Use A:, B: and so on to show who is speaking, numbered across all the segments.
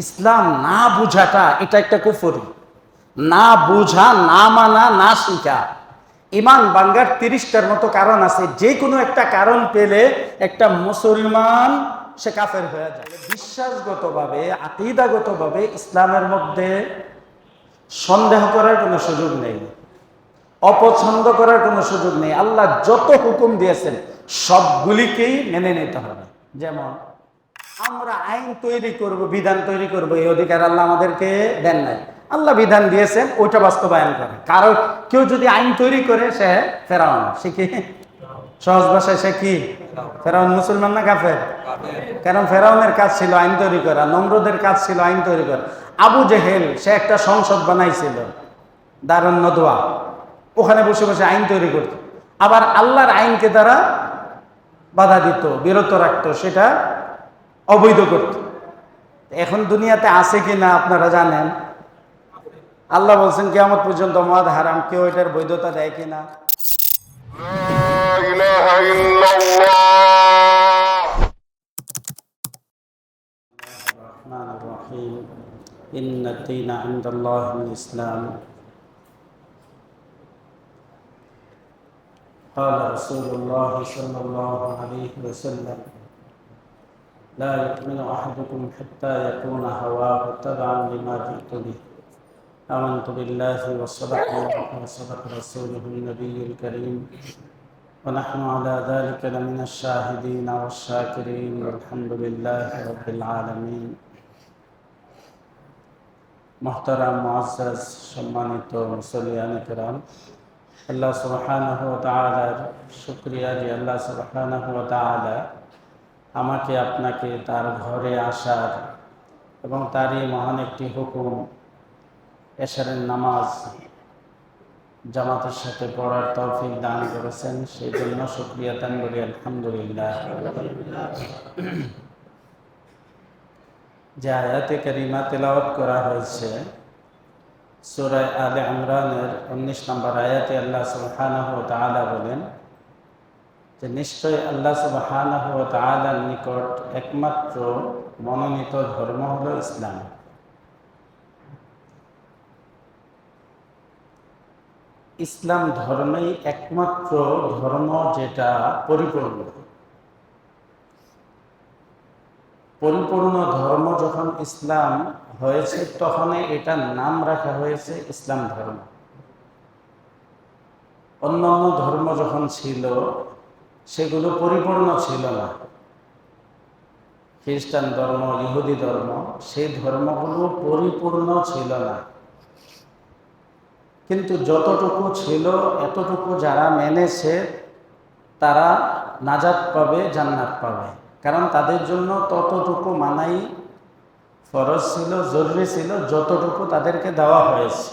A: ইসলাম না বুঝাটা এটা একটা কুফরি। না বুঝা, না মানা, না শিখা। ইমান ভাঙ্গার 30টার মতো কারণ আছে। যে কোনো একটা কারণ পেলে একটা মুসলমান সে কাফের হয়ে যায়। বিশ্বাসগতভাবে, আকীদাগতভাবে ইসলামের মধ্যে সন্দেহ করার কোনো সুযোগ নেই, অপছন্দ করার কোনো সুযোগ নেই। আল্লাহ যত হুকুম দিয়েছেন সবগুলিকেই মেনে নিতে হবে। যেমন আমরা আইন তৈরি করব, বিধান তৈরি করব, এই অধিকার আল্লাহ আমাদেরকে দেন নাই। আল্লাহ বিধান দিয়েছেন, ওইটা বাস্তবায়ন করে। কারণ কেউ যদি আইন তৈরি করে সে ফেরাউন, সে কি সহজ ভাষায় সে কি ফেরাউন? মুসলমান না কাফের? কারণ ফেরাউনের কাজ ছিল আইন তৈরি করা, নমরুদের কাজ ছিল আইন তৈরি করা। আবু জেহেল সে একটা সংসদ বানাইছিল, দারুন নদওয়া, ওখানে বসে বসে আইন তৈরি করত। আবার আল্লাহর আইনকে তারা বাধা দিত, বিরত রাখতো, সেটা অবৈধ করত। এখন দুনিয়াতে আছে কিনা আপনারা জানেন? আল্লাহ বলছেন কিয়ামত পর্যন্ত মদ হারাম, কেউ এটার বৈধতা দেয় কিনা? ইন্নাদ দীনা ইনদাল্লাহিল ইসলাম। قال رسول الله صلى الله عليه وسلم لا يؤمن أحدكم حتى يكون هواه تبعا لما جئت به آمنت بالله وصدق الله وصدق رسوله النبي الكريم ونحن على ذلك لمن الشاهدين والشاكرين والحمد لله رب العالمين। محترم মুআজ্জাজ সম্মানিত মুসল্লিয়ানে কেরাম, আল্লাহ সুবহানাহু ওয়া তাআলার শুকরিয়া যে আল্লাহ সুবহানাহু ওয়া তাআলা আমাকে আপনাকে তার ঘরে আসার এবং তারই মহান একটি হুকুম এশারের নামাজ জামাতের সাথে পড়ার তৌফিক দান করেছেন। সেই জন্য শুকরিয়া দান করি আলহামদুলিল্লাহ। যে আয়াতে কারিমা তেলাওয়াত করা হয়েছে সূরা আলে ইমরানের 19 নম্বর আয়াতে আল্লাহ সুবহানাহু ওয়া তাআলা বলেন যে নিশ্চয় আল্লাহ সুবহানাহু ওয়া তাআলার নিকট একমাত্র মনোনীত ধর্ম হলো ইসলাম। ইসলাম ধর্মই একমাত্র ধর্ম যেটা পরিপূর্ণ। পরিপূর্ণ ধর্ম যখন ইসলাম হয়েছে তখনই এটার নাম রাখা হয়েছে ইসলাম ধর্ম। অন্যান্য ধর্ম যখন ছিল সেগুলো পরিপূর্ণ ছিল না। খ্রিস্টান ধর্ম, ইহুদি ধর্ম, সেই ধর্মগুলো পরিপূর্ণ ছিল না। কিন্তু যতটুকু ছিল এতটুকু যারা মেনেছে তারা নাজাত পাবে, জান্নাত পাবে। কারণ তাদের জন্য ততটুকু মানাই ফরজ ছিল, জরুরি ছিল, যতটুকু তাদেরকে দেওয়া হয়েছে।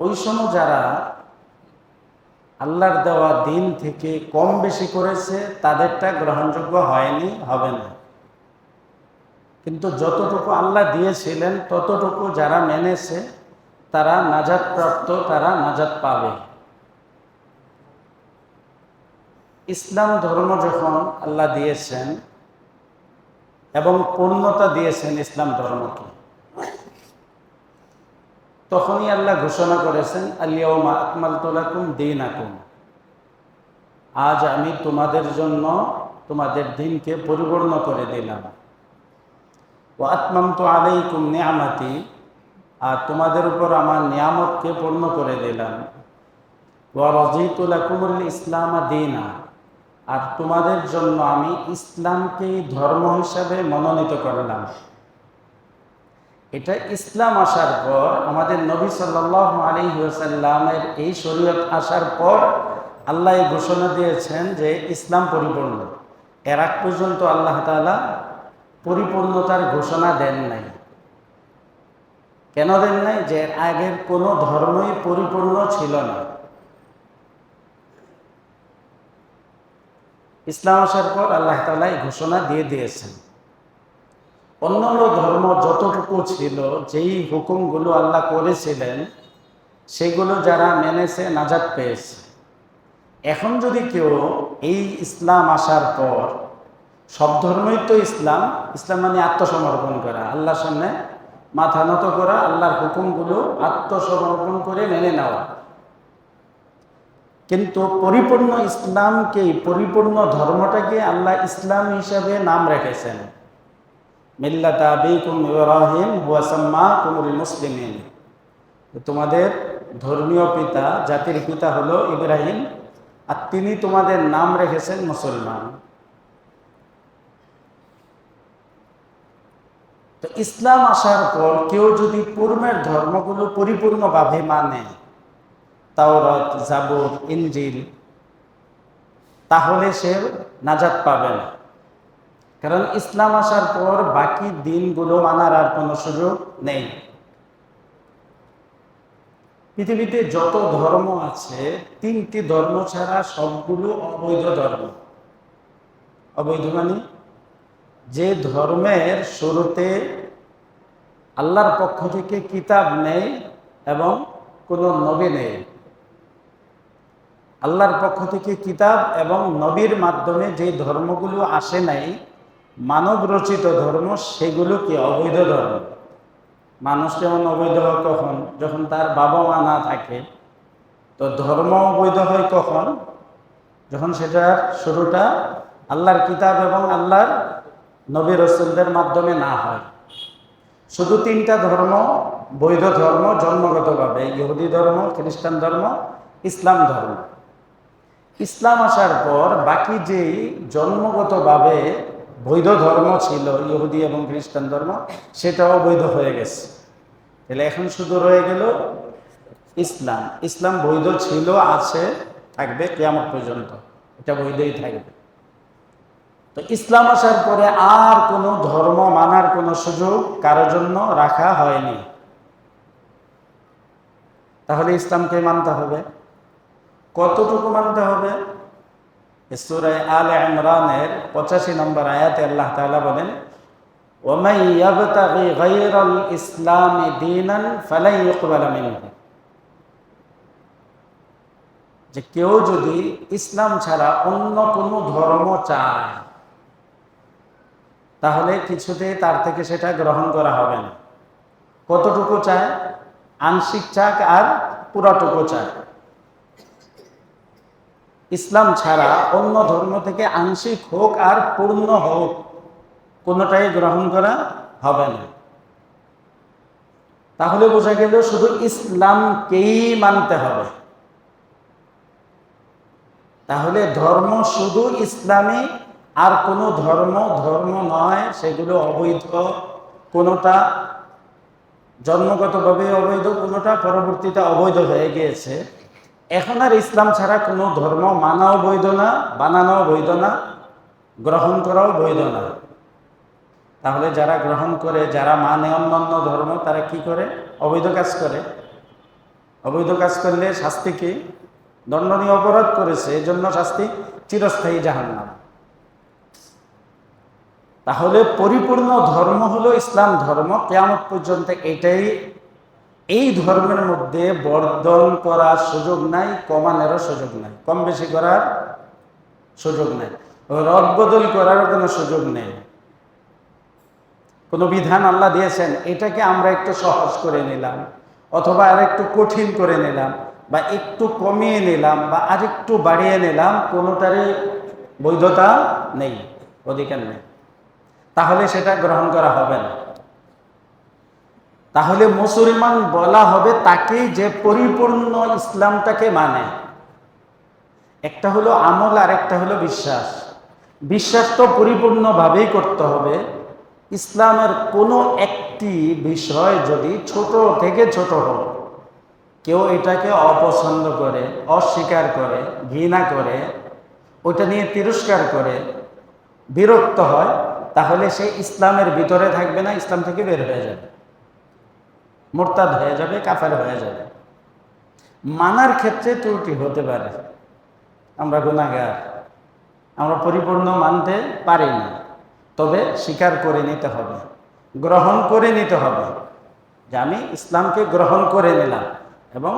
A: ওই সময় যারা আল্লাহর দেওয়া দিন থেকে কম বেশি করেছে তাদেরটা গ্রহণযোগ্য হয়নি, হবে না। কিন্তু যতটুকু আল্লাহ দিয়েছিলেন ততটুকু যারা মেনেছে তারা নাজাত প্রাপ্ত, তারা নাজাত পাবে। ইসলাম ধর্ম যখন আল্লাহ দিয়েছেন এবং পূর্ণতা দিয়েছেন ইসলাম ধর্মকে, তখনই আল্লাহ ঘোষণা করেছেন আল-ইয়াওমা আকমালতু লাকুম দীনাকুম, আজ আমি তোমাদের জন্য তোমাদের দিনকে পরিপূর্ণ করে দিলাম। ওয়া আতমামতু আলাইকুম নিআমাতি, আর তোমাদের উপর আমার নিয়ামতকে পূর্ণ করে দিলাম। ওয়া রাযীতু লাকুমুল ইসলাম দীনা, আর তোমাদের জন্য আমি ইসলামকে ধর্ম হিসাবে মনোনীত করলাম। এটা ইসলাম আসার পর, আমাদের নবী সাল্লাল্লাহু আলাইহি ওয়াসাল্লামের এই শরীয়ত আসার পর আল্লাহ এই ঘোষণা দিয়েছেন যে ইসলাম পরিপূর্ণ। এর আগ পর্যন্ত আল্লাহ তাআলা পরিপূর্ণতার ঘোষণা দেন নাই। কেন দেন নাই? যে এর আগের কোনো ধর্মই পরিপূর্ণ ছিল না। ইসলাম আসার পর আল্লাহ তাআলা এই ঘোষণা দিয়ে দিয়েছেন। অন্যান্য ধর্ম যতটুকু ছিল, যেই হুকুমগুলো আল্লাহ করেছিলেন সেগুলো যারা মেনেছে নাজাত পেয়েছে। এখন যদি কেউ এই ইসলাম আসার পর সব ধর্মই তো ইসলাম। ইসলাম মানে আত্মসমর্পণ করা, আল্লাহর সামনে মাথা নত করা, আল্লাহর হুকুমগুলো আত্মসমর্পণ করে মেনে নেওয়া। কিন্তু পরিপূর্ণ ইসলামকে, পরিপূর্ণ ধর্মটাকে আল্লাহ ইসলাম হিসাবে নাম রেখেছেন, মিল্লাতা আবিকুম ইব্রাহিম ওয়া সাম্মাকুমুল মুসলিমিন। তোমাদের ধর্মীয় পিতা, জাতির পিতা হলো ইব্রাহিম, আর তিনি তোমাদের নাম রেখেছেন মুসলমান। তো ইসলাম আসার পর কেউ যদি পূর্বের ধর্মগুলো পরিপূর্ণভাবে মানে, তাওরাত, জাবুর, ইনজিল, তাহলে সে নাজাত পাবে না। কারণ ইসলাম আসার পর বাকি দিনগুলো মানার আর কোনো সুযোগ নেই। পৃথিবীতে যত ধর্ম আছে, 3টি ধর্ম ছাড়া সবগুলো অবৈধ ধর্ম। অবৈধ মানে যে ধর্মের শুরুতে আল্লাহর পক্ষ থেকে কিতাব নেই এবং কোনো নবী নেই। আল্লাহর পক্ষ থেকে কিতাব এবং নবীর মাধ্যমে যে ধর্মগুলো আসে নাই, মানব রচিত ধর্ম, সেগুলো কি অবৈধ ধর্ম। মানুষ যেমন অবৈধ হয় কখন? যখন তার বাবা মা না থাকে। তো ধর্ম অবৈধ হয় কখন? যখন সেটার শুরুটা আল্লাহর কিতাব এবং আল্লাহর নবী রাসূলদের মাধ্যমে না হয়। শুধু 3টা ধর্ম বৈধ ধর্ম জন্মগতভাবে, ইহুদি ধর্ম, খ্রিস্টান ধর্ম, ইসলাম ধর্ম। ইসলাম আসার পর বাকি যেই জন্মগতভাবে বৈধ ধর্ম ছিল, ইহুদি এবং খ্রিস্টান ধর্ম, সেটাও বৈধ হয়ে গেছে। তাহলে এখন শুধু রয়ে গেল ইসলাম। ইসলাম বৈধ ছিল, আছে, থাকবে কিয়ামত পর্যন্ত, এটা বৈধই থাকবে। তো ইসলাম আসার পরে আর কোনো ধর্ম মানার কোনো সুযোগ কারোর জন্য রাখা হয়নি। তাহলে ইসলামকে মানতে হবে। কতটুকু মানতে হবে? সূরা আলে ইমরানের 85 নম্বর আয়াতে আল্লাহ তাআলা বলেন, ওয়ামান ইয়াবতাগি গায়রাল ইসলামি দীনান ফালান ইউকবালা মিনহু। যে কেউ যদি ইসলাম ছাড়া অন্য কোনো ধর্ম চায়, তাহলে কিছুতেই তার থেকে সেটা গ্রহণ করা হবে না। কতটুকু চায়? আংশিক চাক আর পুরাটুকু চাক। ইসলাম ছাড়া অন্য ধর্ম থেকে আংশিক হোক আর পূর্ণ হোক, কোনোটাই গ্রহণ করা হবে না। তাহলে বোঝা গেল শুধু ইসলামকেই মানতে হবে। তাহলে ধর্ম শুধু ইসলামী, আর কোনো ধর্ম ধর্ম নয়, সেগুলো অবৈধ। কোনোটা জন্মগতভাবে অবৈধ, কোনোটা পরবর্তীতে অবৈধ হয়ে গিয়েছে। এখন আর ইসলাম ছাড়া কোনো ধর্ম মানাও বৈধ না, বানানোও বৈধ না, গ্রহণ করাও বৈধ না। তাহলে যারা গ্রহণ করে, যারা মানে অন্যান্য ধর্ম, তারা কি করে? অবৈধ কাজ করে। অবৈধ কাজ করলে শাস্তি কি? দণ্ডনীয় অপরাধ করেছে, এই জন্য শাস্তি চিরস্থায়ী জাহান্নাম। তাহলে পরিপূর্ণ ধর্ম হলো ইসলাম ধর্ম, কিয়ামত পর্যন্ত এটাই। এই ধর্মের মধ্যে বর্ধন করার সুযোগ নাই, কমানোরও সুযোগ নাই, কম বেশি করার সুযোগ নেই, রদবদল করারও কোনো সুযোগ নেই। কোনো বিধান আল্লাহ দিয়েছেন, এটাকে আমরা একটু সহজ করে নিলাম, অথবা আর একটু কঠিন করে নিলাম, বা একটু কমিয়ে নিলাম, বা আরেকটু বাড়িয়ে নিলাম, কোনোটারই বৈধতা নেই, অধিকার নেই। তাহলে সেটা গ্রহণ করা হবে না। তাহলে মুসলমান বলা হবে তাকে যে পরিপূর্ণ ইসলামটাকে মানে। একটা হলো আমল আর একটা হলো বিশ্বাস। বিশ্বাস তো পরিপূর্ণভাবেই করতে হবে। ইসলামের কোনো একটি বিষয় যদি ছোট থেকে ছোট হোক, কেউ এটাকে অপছন্দ করে, অস্বীকার করে, ঘৃণা করে, ওটা নিয়ে তিরস্কার করে, বিরক্ত হয়, তাহলে সে ইসলামের ভিতরে থাকবে না, ইসলাম থেকে বের হয়ে যাবে, মুরতাদ হয়ে যাবে, কাফের হয়ে যাবে। মানার ক্ষেত্রে ত্রুটি হতে পারে, আমরা গুনাহগার, আমরা পরিপূর্ণ মানতে পারি না, তবে স্বীকার করে নিতে হবে, গ্রহণ করে নিতে হবে যে আমি ইসলামকে গ্রহণ করে নিলাম। এবং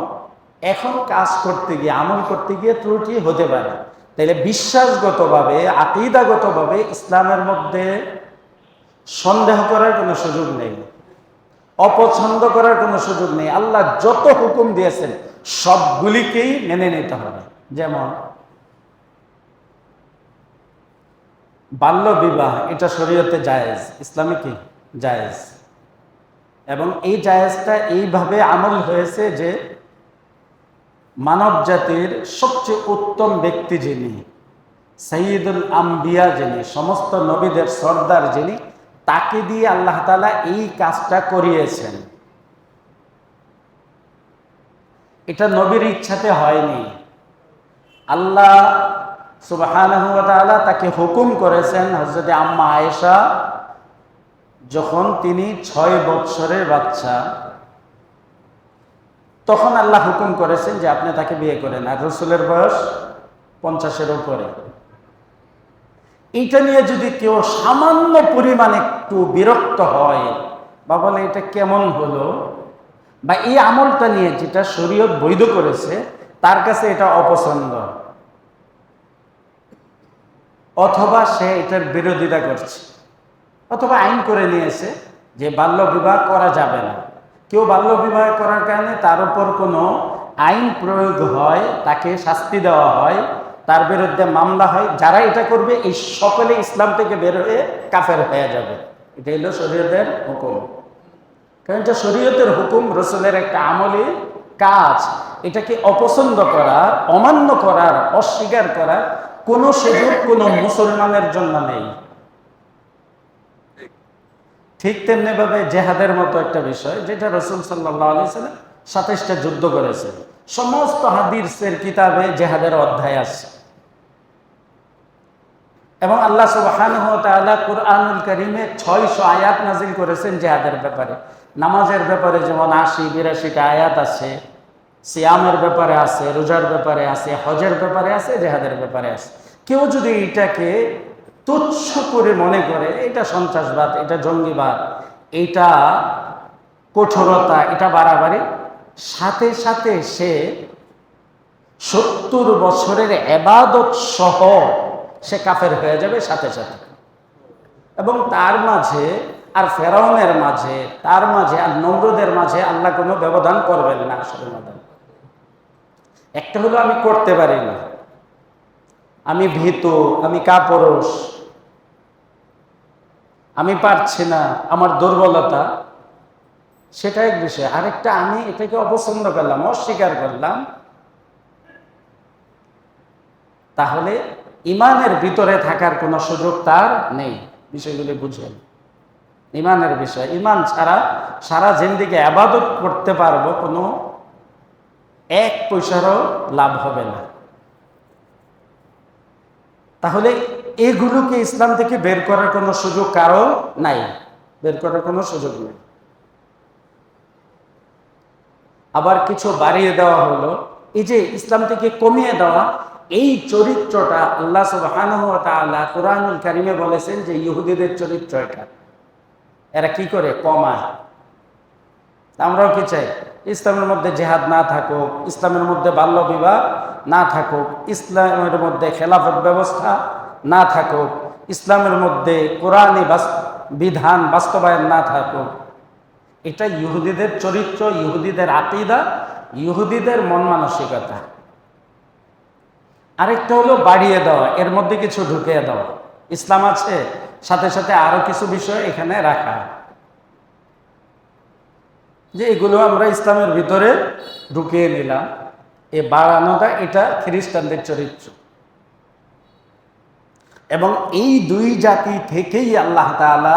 A: এখন কাজ করতে গিয়ে, আমল করতে গিয়ে ত্রুটি হতে পারে, তাইলে বিশ্বাসগতভাবে আকীদাগতভাবে ইসলামের মধ্যে সন্দেহ করার কোনো সুযোগ নেই, অপছন্দ করার কোনো সুযোগ নেই। আল্লাহ যত হুকুম দিয়েছেন সবগুলিকেই মেনে নিতে হবে। যেমন বাল্য বিবাহ, এটা শরীয়তে জায়েজ, ইসলামে কি জায়েজ, এবং এই জায়েজটা এইভাবে আমল হয়েছে যে মানব জাতির সবচেয়ে উত্তম ব্যক্তি যিনি, সাইয়্যিদুল আম্বিয়া যিনি, সমস্ত নবীদের সর্দার যিনি, তাকে দিয়ে আল্লাহ তাআলা এই কাজটা করিয়েছেন। এটা নবীর ইচ্ছাতে হয়নি, আল্লাহ সুবহানাহু ওয়া তাআলা তাকে হুকুম করেছেন। হযরত আম্মা আয়েশা যখন তিনি 6 বৎসরের বাচ্চা, তখন আল্লাহ হুকুম করেছেন যে আপনি তাকে বিয়ে করেন, আর রাসূলের বয়স 50-এর উপরে। এইটা নিয়ে যদি কেউ সামান্য পরিমাণে একটু বিরক্ত হয় বা বলে এটা কেমন হলো, বা এই আমলটা নিয়ে যেটা শরীয়ত বৈধ করেছে তার কাছে এটা অপছন্দ, অথবা সে এটার বিরোধিতা করছে, অথবা আইন করে নিয়েছে যে বাল্য বিবাহ করা যাবে না, কেউ বাল্য বিবাহ করার কারণে তার উপর কোনো আইন প্রয়োগ হয়, তাকে শাস্তি দেওয়া হয়, তার বিরুদ্ধে মামলা হয়, যারা এটা করবে এই সকলে ইসলাম থেকে বের হয়ে কাফের হয়ে যাবে। এটা হলো শরীয়তের হুকুম। কারণ এটা শরীয়তের হুকুম, রাসূলের একটা আমলি কাজ। এটাকে অপছন্দ করার, অমান্য করার, অস্বীকার করার কোনো সুযোগ কোনো মুসলমানের জন্য নেই। ঠিক তেমনি ভাবে জেহাদের মতো একটা বিষয়, যেটা রাসূল সাল্লাল্লাহু আলাইহি ওয়াসাল্লাম 27টা যুদ্ধ করেছেন, সমস্ত হাদিসের কিতাবে জেহাদের অধ্যায় আছে, এবং আল্লাহ সুবহানাহু ওয়া তাআলা কুরআনুল কারীমে 600 আয়াত নাযিল করেছেন জেহাদের ব্যাপারে। নামাজের ব্যাপারে যেমন 80-82টা আয়াত আছে, সিয়ামের ব্যাপারে আছে, রোজার ব্যাপারে আছে, হজের ব্যাপারে আছে, জেহাদের ব্যাপারে আছে। কেউ যদি এটাকে তুচ্ছ করে মনে করে এটা সন্ত্রাসবাদ, এটা জঙ্গিবাদ, এটা কঠোরতা, এটা বাড়াবাড়ি, সাথে সাথে সে 70 বছরের ইবাদত সহ সে কাফের হয়ে যাবে সাথে সাথে। এবং তার মাঝে আর ফেরাউনের মাঝে, তার মাঝে আর নমরুদের মাঝে আল্লাহ কোনো ব্যবধান করবেন না। আসলে একটা হলো আমি করতে পারি না, আমি ভীতু, আমি কাপুরুষ, আমি পারছি না, আমার দুর্বলতা, সেটা এক বিষয়। আরেকটা আমি এটাকে অপছন্দ করলাম, অস্বীকার করলাম, তাহলে ইমানের ভিতরে থাকার কোনো সুযোগ তার নেই। বিষয়গুলি বুঝেন, ইমানের বিষয়, ইমান ছাড়া সারা জিন্দেগি ইবাদত করতে পারবো, কোনো 1 পয়সারও লাভ হবে না। তাহলে এগুলোকে ইসলাম থেকে বের করার কোনো সুযোগ কারো নাই, বের করার কোনো সুযোগ নেই। আবার কিছু বাড়িয়ে দেওয়া হলো, এই যে ইসলাম থেকে কমিয়ে দেওয়া, এই চরিত্রটা আল্লাহ সুবহানাহু ওয়া তাআলা কুরআনুল কারীমে বলেছেন যে ইহুদিদের চরিত্র এটা, এরা কি করে কমায়। আমরাও কি চাই? ইসলামের মধ্যে জিহাদ না থাকুক, ইসলামের মধ্যে বাল্য বিবাহ না থাকুক, ইসলামের মধ্যে খেলাফত ব্যবস্থা না থাকুক, ইসলামের মধ্যে কোরআনী বিধান বাস্তবায়ন না থাকুক। এটা ইহুদিদের চরিত্র, ইহুদিদের আকীদা, ইহুদিদের মন মানসিকতা। আরেকটা হলো বাড়িয়ে দেওয়া, এর মধ্যে কিছু ঢুকিয়ে দেওয়া। ইসলাম আছে, সাথে সাথে আরো কিছু বিষয় এখানে রাখা, যে এগুলো আমরা ইসলামের ভিতরে ঢুকিয়ে নিলাম। এই বাড়ানোটা, এটা খ্রিস্টানদের চরিত্র। এবং এই 2 জাতি থেকেই আল্লাহ তাআলা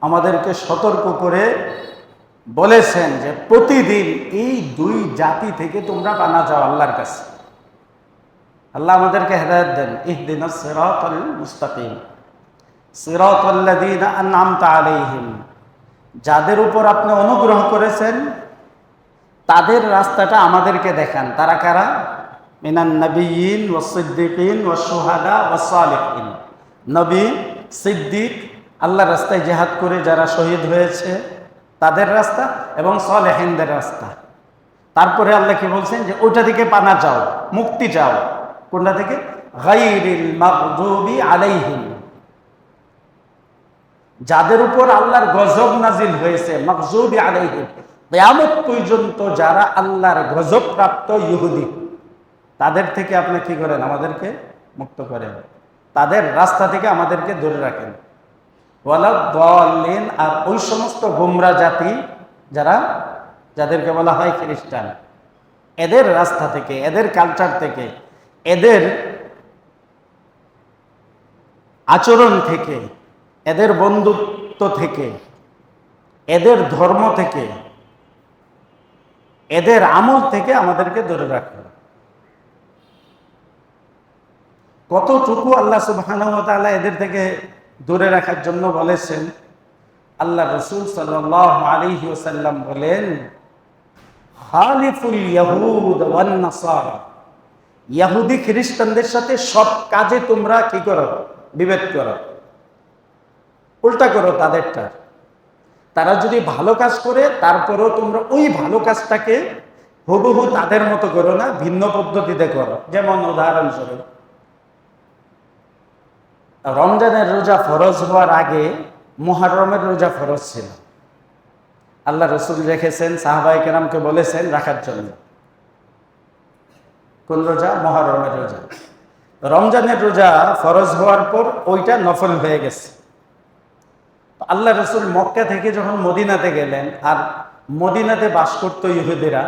A: আমাদেরকে সতর্ক করে বলেছেন যে প্রতিদিন এই 2 জাতি থেকে তোমরা পানা চাও আল্লাহর কাছে। আল্লাহ আমাদেরকে হেদায়েত দেন, ইহদিনাস সিরাতাল মুস্তাকিম, সিরাতাল্লাযীনা আন'আমতা আলাইহিম, যাদের উপর আপনি অনুগ্রহ করেছেন তাদের রাস্তাটা আমাদেরকে দেখান। তারা কারা? মিনান নাবিয়্যিন ওয়াস সিদ্দিকিন ওয়াস শুহাদা ওয়াস সালিহিন, নবী, সিদ্দিক, আল্লাহর রাস্তায় জিহাদ করে যারা শহীদ হয়েছে তাদের রাস্তা, এবং সালেহিনদের রাস্তা। তারপরে আল্লাহ কি বলছেন? যে ওইটা থেকে পানা চাও, মুক্তি চাও। কোনটা থেকে? গায়রিল মাগদুবি আলাইহিম, যাদের উপর আল্লাহর গজব নাজিল হয়েছে, মাগদুবি আলাইহিম, কিয়ামত পর্যন্ত যারা আল্লাহর গজব প্রাপ্ত ইহুদি, তাদের থেকে আপনি কি করেন? আমাদেরকে মুক্ত করেন, তাদের রাস্তা থেকে আমাদেরকে দূরে রাখেন। ওয়ালা দাল্লিন, আর ওই সমস্ত গোমরা জাতি যাদেরকে বলা হয় খ্রিস্টান, এদের রাস্তা থেকে, এদের কালচার থেকে, এদের আচরণ থেকে, এদের বন্ধুত্ব থেকে, এদের ধর্ম থেকে, এদের আমল থেকে আমাদেরকে দূরে রাখবে। কতটুকু আল্লাহ সুবহানাহু ওয়া তাআলা এদের থেকে দূরে রাখার জন্য বলেছেন। আল্লাহ রাসূল সাল্লাল্লাহু আলাইহি ওয়াসাল্লাম বলেন, খালিফুল ইয়াহুদ ওয়ান নাসারা, ইহুদি খ্রিস্টানদের সাথে সব কাজে তোমরা কি করো? বিভেদ করো, উল্টা করো তাদেরটা। তারা যদি ভালো কাজ করে, তারপরেও তোমরা ওই ভালো কাজটাকে হুবহু তাদের মতো করো না, ভিন্ন পদ্ধতিতে করো। যেমন উদাহরণস্বরূপ, রমজানের রোজা ফরজ হওয়ার আগে মুহররমের রোজা ফরজ ছিল। আল্লাহ রাসূল রেখেছেন, সাহাবায়ে কেরামকে বলেছেন রাখার জন্য। কোন রোজা? মুহররমের রোজা। রমজানের রোজা ফরজ হওয়ার পর ওইটা নফল হয়ে গেছে। আল্লাহ রাসূল মক্কা থেকে যখন মদিনাতে গেলেন, আর মদিনাতে বাস করত ইহুদিরা,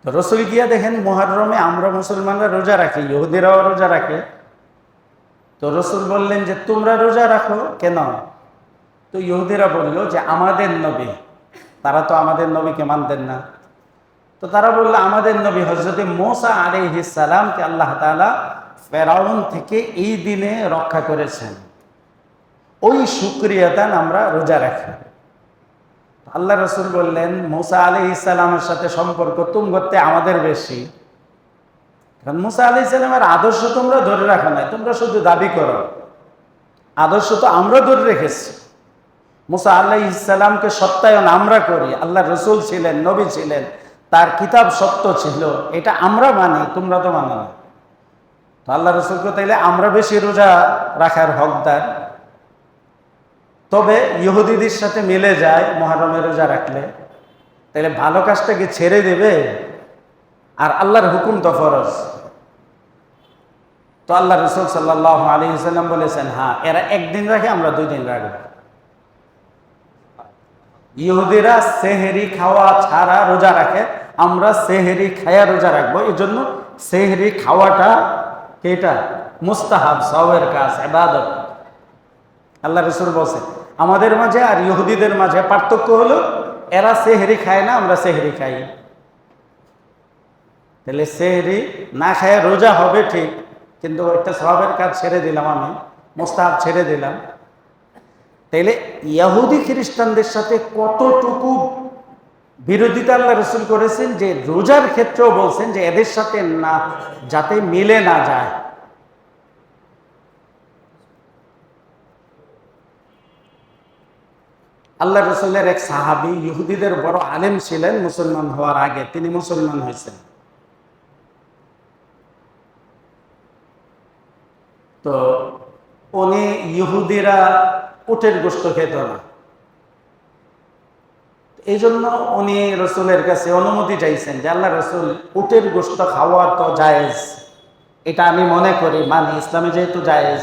A: তো রাসূল গিয়া দেখেন মুহররমে আমরা মুসলমানরা রোজা রাখি, ইহুদিরাও রোজা রাখে। তো রাসূল বললেন যে তোমরা রোজা রাখো কেন? তো ইহুদিরা বলল যে আমাদের নবী, তারা তো আমাদের নবীকে মানতেন না। তো তারা বলল আমাদের নবী হযরত মূসা আলাইহিস সালামকে আল্লাহ তাআলা ফেরাউন থেকে এই দিনে রক্ষা করেছেন, ওই শুকরিয়াদান আমরা রোজা রাখি। আল্লাহ রাসূল বললেন মূসা আলাইহিস সালামের সাথে সম্পর্ক তুমগতে আমাদের বেশি, কারণ মূসা আলাইহিস সালামের আদর্শ তোমরা ধরে রাখো নাই, তোমরা শুধু দাবি করো। আদর্শ তো আমরা ধরে রেখেছি। মূসা আলাইহিস সালামকে সত্যায়ন আমরা করি, আল্লাহ রাসূল ছিলেন, নবী ছিলেন, তার কিতাব সত্য ছিল, এটা আমরা মানি, তোমরা তো মানো না। তো আল্লাহ রাসূলকে তাইলে আমরা বেশি রোজা রাখার হকদার। তবে ইহুদিদের সাথে মিলে যায় মুহররমের রোজা রাখলে, তাহলে ভালো কাজটাকে ছেড়ে দেবে? আর আল্লাহর হুকুম তো ফরজ। তো আল্লাহ রাসূল সাল্লাল্লাহু আলাইহি ওয়াসাল্লাম বলেছেন, হ্যাঁ এরা একদিন রাখে, আমরা 2 দিন রাখব। ইহুদিরা সেহরি খাওয়া ছাড়া রোজা রাখে, আমরা সেহরি খায়া রোজা রাখবো। এই জন্য সেহরি খাওয়াটা এটা মুস্তাহাব, সওয়াবের কাজ, ইবাদত। আল্লাহ রাসূল বলেন আমাদের মাঝে আর ইহুদিদের মাঝে পার্থক্য হলো এরা সেহরি খায় না, আমরা সেহরি খাই। তাহলে সেহরি না খায় রোজা হবে ঠিক, কিন্তু একটা সওয়াবের কাজ ছেড়ে দিলাম, আমি মুস্তাহাব ছেড়ে দিলাম। তাইলে ইহুদি খ্রিস্টানদের সাথে কতটুকু বিরোধিতা আল্লাহ রাসূল করেছেন, যে রোজার ক্ষেত্রেও বলছেন যে এদের সাথে না যাতে মিলে না যায়। আল্লাহ রাসূলের এক সাহাবী ইহুদিদের বড় আলেম ছিলেন, মুসলমান হওয়ার আগে তিনি মুসলমান হয়েছেন। তো উনি, ইহুদিরা উটের গোশত খেত না, এই জন্য উনি রাসূলের কাছে অনুমতি চাইছেন যে আল্লাহ রাসূল উটের গোশত খাওয়া তো জায়েজ, এটা আমি মনে করি, মানি, ইসলামে যেহেতু জায়েজ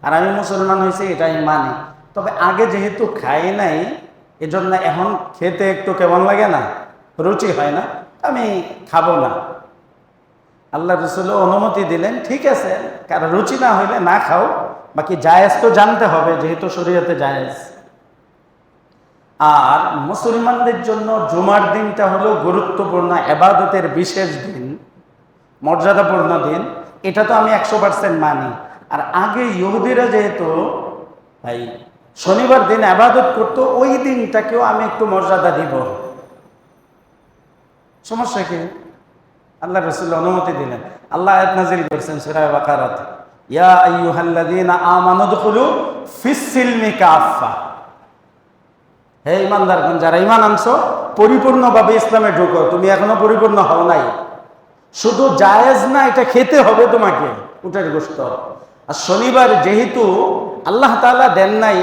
A: আর আমি মুসলমান হয়েছি এটাই মানি। তবে আগে যেহেতু খাই নাই, এজন্য এখন খেতে একটু কেমন লাগে না, রুচি হয় না, আমি খাবো না। আল্লাহ রাসূল অনুমতি দিলেন, ঠিক আছে, কারণ রুচি না হইলে না খাও, বাকি জায়েজ তো জানতে হবে যেহেতু শরীয়তে জায়েজ। আর মুসলমানদের জন্য জুমার দিনটা হলো গুরুত্বপূর্ণ ইবাদতের বিশেষ দিন, মর্যাদাপূর্ণ দিন, এটা তো আমি 100% মানি। আর আগে ইহুদিরা যেহেতু ভাই শনিবার দিন ইবাদত করতো, ওই দিনটাকেও আমি একটু মর্যাদা দিব, সমস্যা কি? আল্লাহ রাসূল অনুমতি দিলেন। আল্লাহ আয়াত নাযিল করেছেন সূরা বাকারাত, ইয়া আইয়ুহাল্লাযীনা আমানু দুখুলু ফিস সিলমি কাফা, হে ঈমানদারগণ, যারা ঈমান আনছো পরিপূর্ণভাবে ইসলামে ঢুকো। তুমি এখনো পরিপূর্ণ হও নাই, শুধু জায়েজ না, এটা খেতে হবে তোমাকে। উটের গোশত। আর শনিবার যেহেতু আল্লাহ তাআলা দেন নাই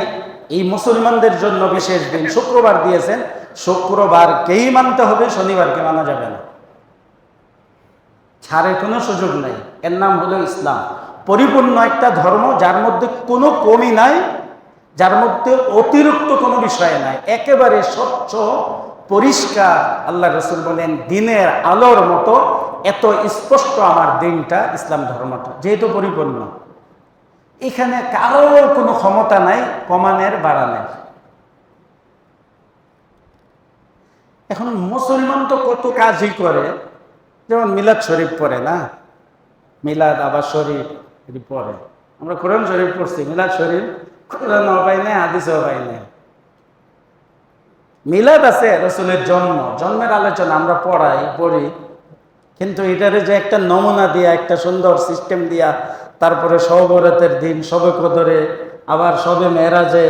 A: এই মুসলমানদের জন্য বিশেষ দিন, শুক্রবার দিয়েছেন, শুক্রবারকেই মানতে হবে, শনিবারকে মানা যাবে না, ছাড়ের কোনো সুযোগ নাই। এর নাম হলো ইসলাম, পরিপূর্ণ একটা ধর্ম যার মধ্যে কোনো কমি নাই, যার মধ্যে অতিরিক্ত কোনো বিষয় নাই, একেবারে স্বচ্ছ পরিষ্কার। আল্লাহ রাসূল বলেন দিনের আলোর মতো এত স্পষ্ট আমার দিনটা, ইসলাম ধর্মটা যেহেতু পরিপূর্ণ, এখানে কারো কোনো ক্ষমতা নাই কমানের বাড়ানোর। এখন মুসলমান তো কত কাজই করে, যেমন মিলাদ শরীফ পড়ে না, মিলাদ আবার শরীফ পড়ে। আমরা কোরআন শরীফ পড়ছি, মিলাদ শরীফ কোরআনও পাই নাই, হাদিসও পাই নাই। মিলাদ আছে রাসূলের জন্মের আলোচনা আমরা পড়ি, কিন্তু এটারে যে একটা নমুনা দিয়া, একটা সুন্দর সিস্টেম দিয়া, তারপরে শবে বরাতের দিন, শবে কদরে, আবার শবে মেরাজে,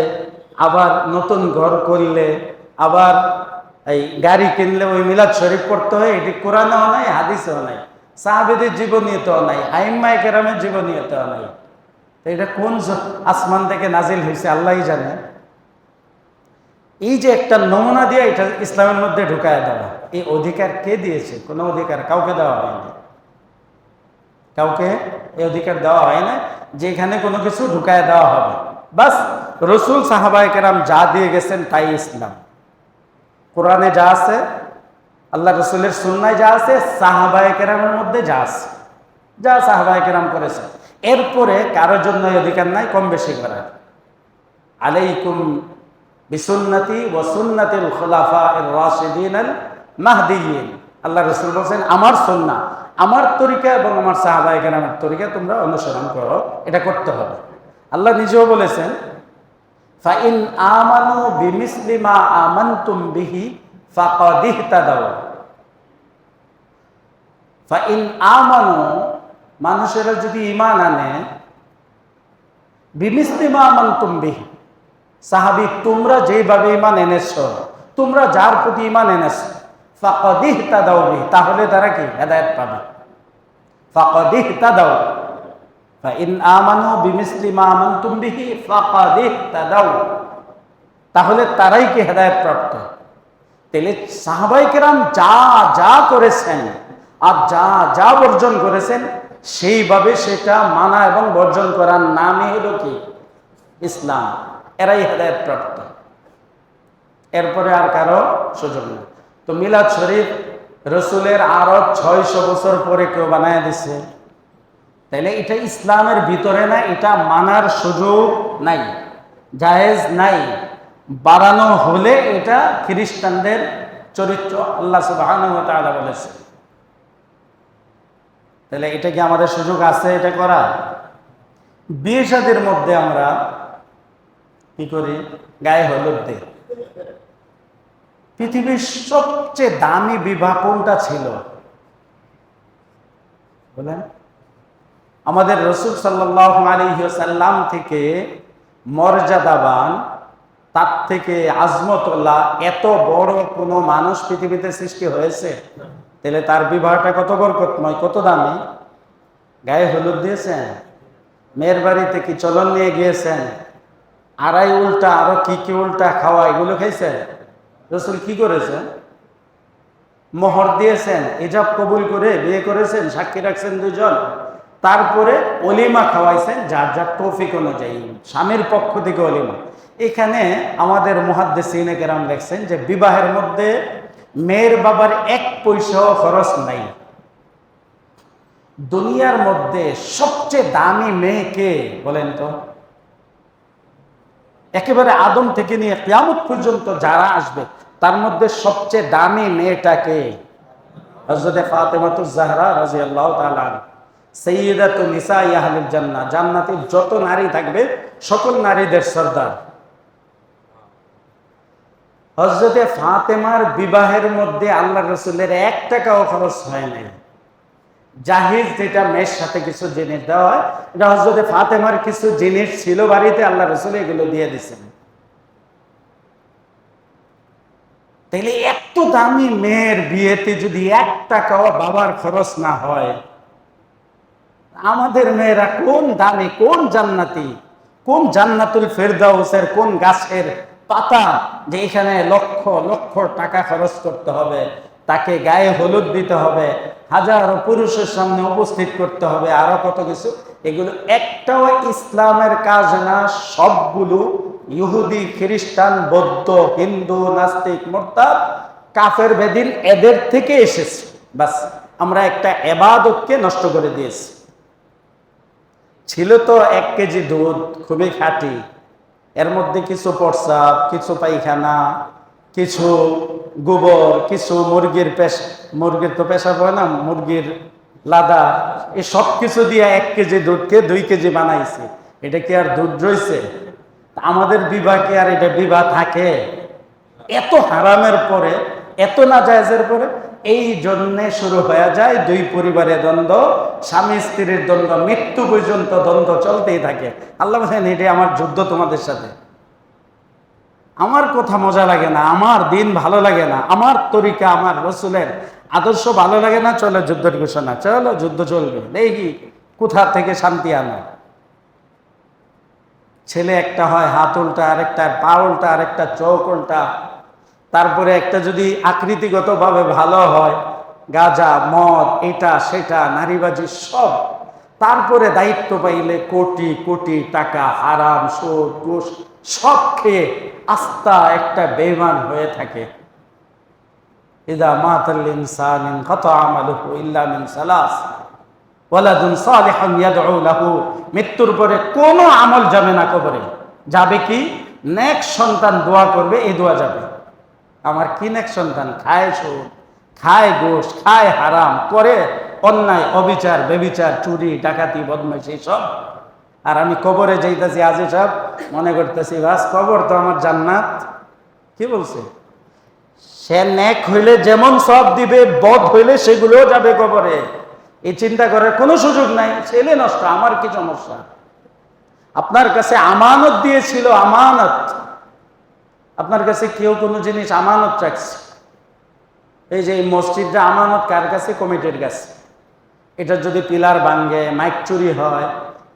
A: আবার নতুন ঘর করলে, আবার এই গাড়ি কিনলে ওই মিলাদ শরীফ পড়তে হয়, এটি কোরআনেও নাই, হাদিসেও নাই, সাহাবীদের জীবনীতেও নাই, আইম্মায়ে কেরামের জীবনীতেও নাই। তো এটা কোন আসমান থেকে নাজিল হয়েছে আল্লাহই জানে। এই যে একটা নমুনা দিয়ে এটা ইসলামের মধ্যে ঢুকায় দেওয়া, এই অধিকার কে দিয়েছে? কোনো অধিকার কাউকে দেওয়া হয়নি, কাউকে এই অধিকার দেওয়া হয় না যে এখানে কোনো কিছু ঢুকায় দেওয়া হবে। বাস রসুল সাহাবায়ে কেরাম যা দিয়ে গেছেন তাই ইসলাম। কোরআনে যা আছে, আল্লাহ রসুলের সুন্নায় যা আছে, সাহাবায়ে কেরামের মধ্যে যা আছে, যা সাহাবায়ে কেরাম করেছে, এরপরে কারোর জন্য অধিকার নাই কম বেশি করার। আলাইকুম বিসুন্নতি ওয়া সুন্নাতিল খুলাফায়ে রাশিদিনাল মাহদিয়িন। আল্লাহ রাসূল বলেন আমার সুন্নাহ, আমার তরিকা এবং আমার সাহাবায়ে কেরামের তরিকা তোমরা অনুসরণ করো, এটা করতে হবে। আল্লাহ নিজেও বলেছেন ফা ইন আমানু বিমিসলি মা আমানতুম বিহি ফাকাদ ইহতাদাউ। ফা ইন আমানু, মানুষেরা যদি ঈমান আনে, বিমিসলি মা আমানতুম বিহি, সাহাবী তোমরা যেভাবে ঈমান এনেছো, তোমরা যার প্রতি ঈমান এনেছো, ফাকাদ ইহতাদাউ বিহি, তাহলে তারা কি হেদায়েত পাবে। ফাকাদ ইহতাদাউ, ফা ইন আমানু বিমিসলি মা আমানতুম বিহি ফাকাদ ইহতাদাউ, তাহলে তারাই কি হেদায়েত প্রাপ্ত। তাহলে সাহাবায়ে কেরাম যা যা করেছেন আর যা যা বর্জন করেছেন, সেইভাবে সেটা মানা এবং বর্জন করার নামই হলো কি ইসলাম। এরাই হেদায়েত প্রাপ্ত, এরপরে আর কারো সুযোগ নেই। তো মিলাদ শরীফ রসুলের আরো 600 বছর পরে কেউ বানায় দিছে, তাইলে এটা ইসলামের ভিতরে না, এটা মানার সুযোগ নাই, জায়েজ নাই। বাড়ানো হলে এটা খ্রিস্টানদের চরিত্র, আল্লাহ সুবহানাহু ওয়া তাআলা বলেছে। তাহলে এটা কি আমাদের সুযোগ আছে এটা করা? বিয়ে শাদীর মধ্যে আমরা কি করি? গায়ে হলুদ দিই। পৃথিবীর সবচেয়ে দামি বিবাহ কোনটা ছিল বলেন? আমাদের রাসূল সাল্লাল্লাহু আলাইহি ওয়াসাল্লাম থেকে মর্যাদাবান, তার থেকে আজমতুল্লাহ এত বড় কোনো মানুষ পৃথিবীতে সৃষ্টি হয়েছে? তাহলে তার বিবাহটা কত বরকতময়, কত দামি। গায়ে হলুদ দিয়েছেন, মেয়ের বাড়িতে কি চলন নিয়ে গিয়েছেন, আড়াই উল্টা আরো কি কি উল্টা খাওয়া, এগুলো খাইছেন? রাসূল কি করেছেন? মোহর দিয়েছেন, ইজাব কবুল করে বিয়ে করেছেন, সাক্ষী রাখছেন দুজন, তারপরে অলিমা খাওয়াইছেন যার যার তৌফিক অনুযায়ী, স্বামীর পক্ষ থেকে অলিমা। এখানে আমাদের মুহাদ্দিসিনে কেরাম লেখছেন যে বিবাহের মধ্যে মেয়ের বাবার 1 পয়সাও খরচ নাই। দুনিয়ার মধ্যে সবচেয়ে দামি মেয়ে কে বলেন তো? একেবারে আদম থেকে নিয়ে কিয়ামত পর্যন্ত যারা আসবে তার মধ্যে সবচেয়ে দামি মেয়েটাকে হযরত ফাতেমাতুজ জাহরা রাদিয়াল্লাহু তাআলা আনহা, সাইয়্যিদাতু নিসাই আহলিল জান্নাহ, জান্নাতের যত নারী থাকবে সকল নারীদের সরদার। হযরত ফাতেমার বিবাহের মধ্যে আল্লাহর রাসূলের 1 টাকাও খরচ হয় নাই। জাহিজ যেটা মেয়ের সাথে কিছু জিনিস দেওয়া হয়, এটা হযরত ফাতেমার কিছু জিনিস ছিল বাড়িতে, আল্লাহ রাসূল এগুলো দিয়ে দিয়েছেন। তাইলে এত দামি মেয়ের বিয়েতে যদি 1 টাকাও বাবার খরচ না হয়, আমাদের মেয়েরা কোন দামি, কোন জান্নাতি, কোন জান্নাতুল ফেরদাউসের কোন গাছের পাতা যে এখানে লক্ষ লক্ষ টাকা খরচ করতে হবে, তাকে গায়ে হলুদ দিতে হবে, হাজারো পুরুষের সামনে উপস্থিত করতে হবে, আরো কত কিছু। এগুলো একটাও ইসলামের কাজ না, সবগুলো ইহুদি, খ্রিস্টান, বৌদ্ধ, হিন্দু, নাস্তিক, মুরতাদ, কাফের, বেদিন এদের থেকে এসেছে। বাস আমরা একটা ইবাদতকে নষ্ট করে দিয়েছি। ছিল তো 1 কেজি দুধ, খুবই খাঁটি, এর মধ্যে কিছু প্রস্রাব, কিছু পায়খানা, কিছু গোবর, কিছু মুরগির তো পেশাব হয় না, মুরগির লাদা, এই সব কিছু দিয়ে 1 কেজি দুধকে 2 কেজি বানাইছে। এটা কি আর দুধ রয়েছে? আমাদের বিবাহ কি আর এটা বিবাহ থাকে? এত হারামের পরে, এত নাজায়েজের পরে এই জন্যে শুরু হয়ে যায় 2 পরিবারের দ্বন্দ্ব, স্বামী স্ত্রীর দ্বন্দ্ব, মৃত্যু পর্যন্ত দ্বন্দ্ব চলতেই থাকে। আল্লাহ বলেন এটা আমার যুদ্ধ তোমাদের সাথে। আমার কথা মজা লাগে না, আমার দিন ভালো লাগে না, আমার তরিকা, আমার রসুলের আদর্শ ভালো লাগে না, চলো যুদ্ধের ঘোষণা, চলো যুদ্ধ চলবে, দেখি কোথা থেকে শান্তি আনো। ছেলে একটা হয় হাত উল্টা, আরেকটা পা উল্টা, আরেকটা চোখ উল্টা, তারপরে একটা যদি আকৃতিগতভাবে ভালো হয়, গাঁজা, মদ, এটা সেটা, নারীবাজি সব, তারপরে দায়িত্ব পাইলে কোটি কোটি টাকা হারাম, সুদ, ঘুষ সব খেয়ে আস্থা একটা বেঈমান হয়ে থাকে। ইদা মাতাল ইনসান ইনকাতা আমালুহু ইল্লা মিন সালাস ওয়ালাদুন সালিহুন ইয়াদউ লাহু। মৃত্যুর পরে কোনো আমল যাবে না কবরে, যাবে কি নেক সন্তান দোয়া করবে, এই দোয়া যাবে। আমার কি নেক সন্তান? খায় সুদ, খায় ঘুষ, খায় হারাম, করে অন্যায়, অবিচার, বেবিচার, চুরি, ডাকাতি, বদমাইশি সব। আর আমি কবরে যাইতেছি, আজি সব মনে করতেছি বাস কবর তো আমার জান্নাত। কি বলছে? সে নেক হইলে যেমন সব দিবে, বদ হইলে সেগুলোও যাবে কবরে। এই চিন্তা করার কোনো সুযোগ নাই। ছেলে নষ্ট, আমার কি সমস্যা? আপনার কাছে আমানত দিয়েছিল, আমানত। আপনার কাছে কেউ কোনো জিনিস আমানত রাখছে, এই যে এই মসজিদটা আমানত কার কাছে? কমিটির কাছে। এটার যদি পিলার ভাঙ্গে, মাইক চুরি হয়,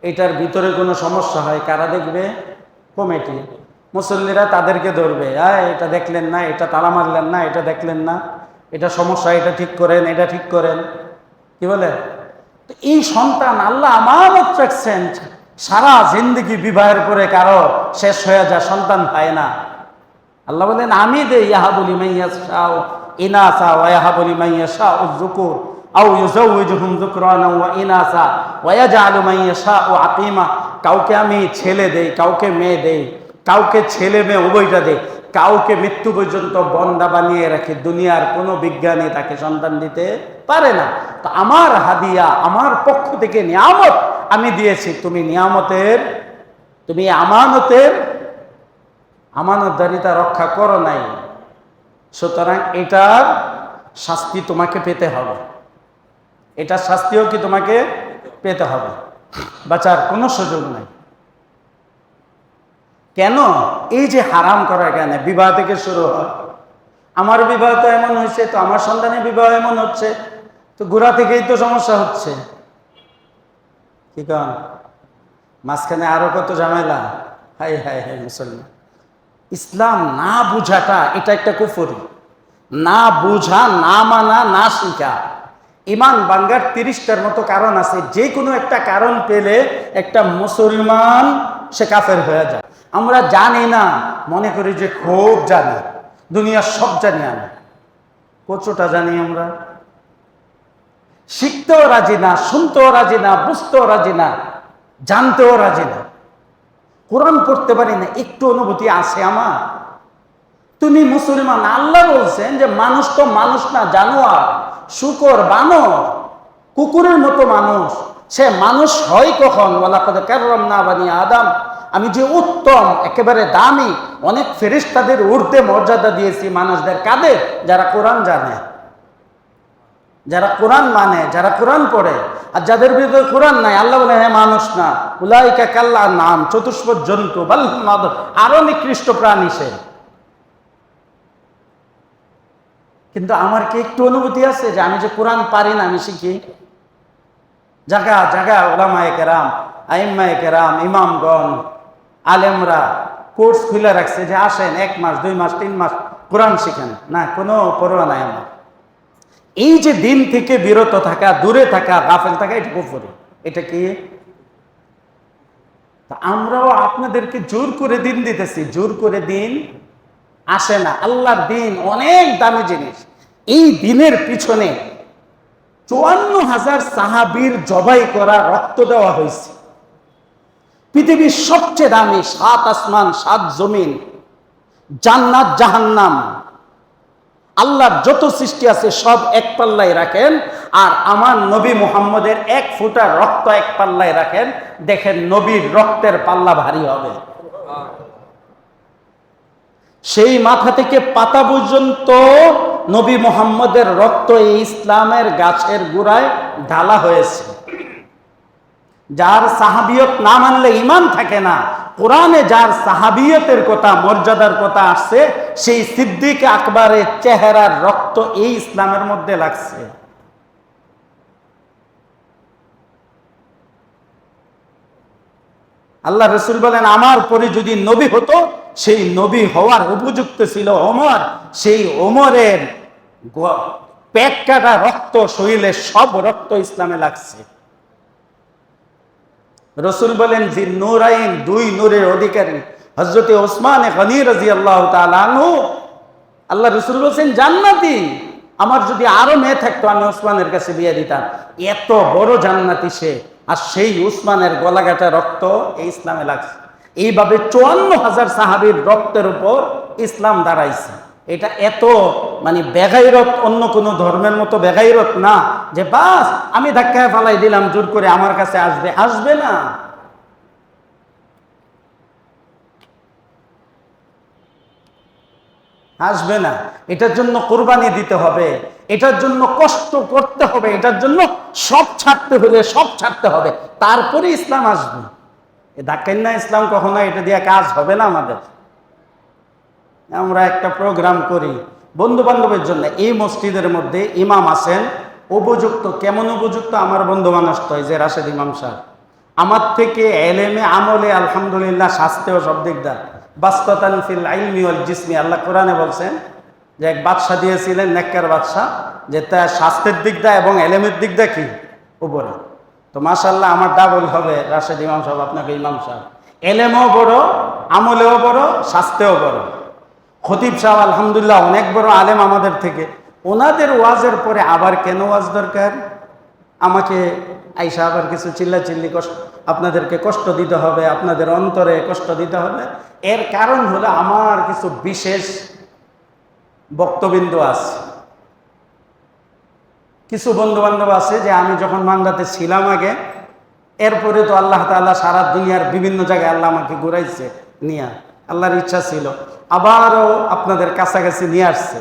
A: এটার ভিতরে কোনো সমস্যা হয়, কারা দেখবে? কমিটি। মুসল্লিরা তাদেরকে ধরবে, এটা দেখলেন না, এটা তালা মারলেন না, এটা দেখলেন না, এটা সমস্যা, এটা ঠিক করেন, এটা ঠিক করেন। কি বলে? তো এই সন্তান আল্লাহ আমানত রাখছেন, সারা জিন্দগি বিবাহের পরে কারো শেষ হয়ে যায়, সন্তান পায় না। আল্লাহ বলেন আমি দেই, ইয়াহাবু লিমান ইয়াশাউ ইনাসা ওয়া ইয়াহাবু লিমান ইয়াশাউ যুকুর আও ইউযাউযুহুম যুকরানা ওয়া ইনাসা ওয়া ইয়াজআলু মান ইয়াশাউ আকিমা। কাউকে আমি ছেলে দেই, কাউকে মেয়ে দেই, কাউকে ছেলে মেয়ে উভয়টা দেই, কাউকে মৃত্যু পর্যন্ত বন্দা বানিয়ে রাখি। দুনিয়ার কোনো বিজ্ঞানী তাকে সন্তান দিতে পারে না। তো আমার হাদিয়া, আমার পক্ষ থেকে নিয়ামত আমি দিয়েছি, তুমি নিয়ামতের, তুমি আমানতের আমানতদারিতা রক্ষা করো নাই, সুতরাং এটার শাস্তি তোমাকে পেতে হবে। এটার শাস্তিও কি তোমাকে পেতে হবে, বাঁচার কোনো সুযোগ নাই। কেন? এই যে হারাম করা, কেন? বিবাহ থেকে শুরু হয়। আমার বিবাহ তো এমন হয়েছে, তো আমার সন্তানের বিবাহ এমন হচ্ছে, তো গোড়া থেকেই তো সমস্যা হচ্ছে। কি কারণ? মাঝখানে আরো কত ঝামেলা। হাই হাই হাই মুসলমান, ইসলাম না বুঝাটা এটা একটা কুফরি। না বুঝা, না মানা, না শিখা। ইমান ভাঙ্গার 30টার মতো কারণ আছে, যে কোনো একটা কারণ পেলে একটা মুসলমান সে কাফের হয়ে যায়। আমরা জানি না, মনে করি যে খুব জানি, দুনিয়ার সব জানি। আমি কতটা জানি? আমরা শিখতেও রাজি না, শুনতেও রাজি না, বুঝতেও রাজি না, জানতেও রাজি না। কোরআন পড়তে পারি না, একটু অনুভূতি আছে আমার। তুমি মুসলমান, আল্লাহ বলছেন যে মানুষ তো মানুষ না, জানোয়ার, শূকর, বানর, কুকুরের মতো মানুষ। সে মানুষ হয় কখন? ওয়ালাকাদ কাররামনা বানি আদম, আমি যে উত্তম, একেবারে দামি, অনেক ফেরেশতাদের ঊর্ধ্বে মর্যাদা দিয়েছি মানুষদের। কাদের? যারা কোরআন জানে, যারা কোরআন মানে, যারা কোরআন পড়ে। আর যাদের ভিতরে কোরআন নাই, আল্লাহ বলে হ্যাঁ মানুষ না, উলাইকা কাল্লা নাম, চতুষ্পদ জন্তু, বাল মাদর, আরো নিকৃষ্ট প্রাণী সে। কিন্তু আমার কি একটু অনুভূতি আছে যে আমি যে কোরআন পারি না, আমি শিখি? জায়গা জায়গা ওলামায়ে কেরাম, আইম্মায়ে কেরাম, ইমামগণ, আলেমরা কোর্স খুলে রাখছে যে আসেন 1 মাস 2 মাস 3 মাস কোরআন শিখেন। না, কোনো পরোয়া নাই আমার। এই যে দিন থেকে বিরত থাকা, দূরে থাকা, গাফেল থাকা, এটা কুফর। এটা কি? আমরাও আপনাদেরকে জোর করে দিন দিতেছি, জোর করে দিন আসে না। আল্লাহর দিন অনেক দামি জিনিস। এই দিনের পিছনে 54,000 সাহাবীর জবাই করা, রক্ত দেওয়া হয়েছে। পৃথিবীর সবচেয়ে দামি 7 আসমান 7 জমিন, জান্নাত জাহান্নাম, আল্লাহর যত সৃষ্টি আছে সব এক পাল্লায় রাখেন, আর আমার নবী মুহাম্মদের 1 ফোঁটা রক্ত এক পাল্লায় রাখেন, দেখেন নবীর রক্তের পাল্লা ভারী হবে। সেই মাথা থেকে পাতা পর্যন্ত নবী মুহাম্মদের রক্ত এই ইসলামের গাছের গোড়ায় ঢালা হয়েছে। যার সাহাবিয়ত না মানলে ঈমান থাকে না। কোরআনে যার সাহাবিয়তের কথা, মর্যাদার কথা আসছে, সেই সিদ্দিক আকবরের চেহারার রক্ত এই ইসলামের মধ্যে লাগছে। আল্লাহ রসুল বলেন, আমার পরে যদি নবী হতো, সেই নবী হওয়ার উপযুক্ত ছিল ওমর। সেই ওমরের পেট কাটা রক্ত, শরীরের সব রক্ত ইসলামে লাগছে। রসুল বলেন, যে নূরাইন, 2 নূরের অধিকারী হযরতে ওসমান গনি রাদিয়াল্লাহু তাআলা আনহু, আল্লাহ রসুল বলছেন জান্নাতি। আমার যদি আরো মেয়ে থাকতো আমি ওসমানের কাছে বিয়ে দিতাম। এত বড় জান্নাতি সে, আর সেই উসমানের গলাকাটা রক্ত এই ইসলামে লাগছে। এইভাবে 54,000 সাহাবীর রক্তের উপর ইসলাম দাঁড়াইছে। এটা এত মানে বেগাইরত, অন্য কোনো ধর্মের মতো বেগাইরত না যে বাস আমি ধাক্কায় ফালাই দিলাম জোর করে আমার কাছে আসবে। আসবে না। আসবে না। এটার জন্য কোরবানি দিতে হবে, এটার জন্য কষ্ট করতে হবে, এটার জন্য সব ছাড়তে হলে সব ছাড়তে হবে, তারপরে ইসলাম আসবে। এ ধাক্কাই না ইসলাম কখনো, এটা দিয়ে কাজ হবে না আমাদের। আমরা একটা প্রোগ্রাম করি বন্ধু বান্ধবের জন্য, এই মসজিদের মধ্যে ইমাম আছেন উপযুক্ত। কেমন উপযুক্ত? আমার বন্ধু মানুষ তো, যে রাশেদ ইমাম সাহেব আমার থেকে এলেমে আমলে আলহামদুলিল্লাহ, স্বাস্থ্য সব দিক দা বাস্তাতান ফিল ইলমি ওয়াল জিসমি। আল্লাহ কোরআনে বলছেন যে এক বাদশা দিয়েছিলেন, নেককার বাদশা, যে তার স্বাস্থ্যের দিক দা এবং এলেমের দিক দা কি উপরে। তো মাশাআল্লাহ আমার ডাবল হবে রাশেদ ইমাম সাহেব, আপনাকে ইমাম সাহেব। এলেমও বড়, আমলেও বড়, স্বাস্থ্যও বড়। খতিব সাহেব আলহামদুলিল্লাহ অনেক বড় আলেম আমাদের থেকে। ওনাদের ওয়াজের পরে আবার কেন ওয়াজ দরকার? আমাকে আইসা আবার কিছু চিল্লাচিল্লি আপনাদেরকে কষ্ট দিতে হবে, আপনাদের অন্তরে কষ্ট দিতে হবে। এর কারণ হলো আমার কিছু বিশেষ বক্তবিন্দু আছে। কিছু বন্ধু বান্ধব আছে যে আমি যখন মান্দাতে ছিলাম আগে, এরপরে তো আল্লাহ তাআলা সারা দুনিয়ার বিভিন্ন জায়গায় আল্লাহ আমাকে ঘুরাইছে নিয়ে, আল্লাহর ইচ্ছা ছিল আবারও আপনাদের কাছাকাছি নিয়ে আসছে।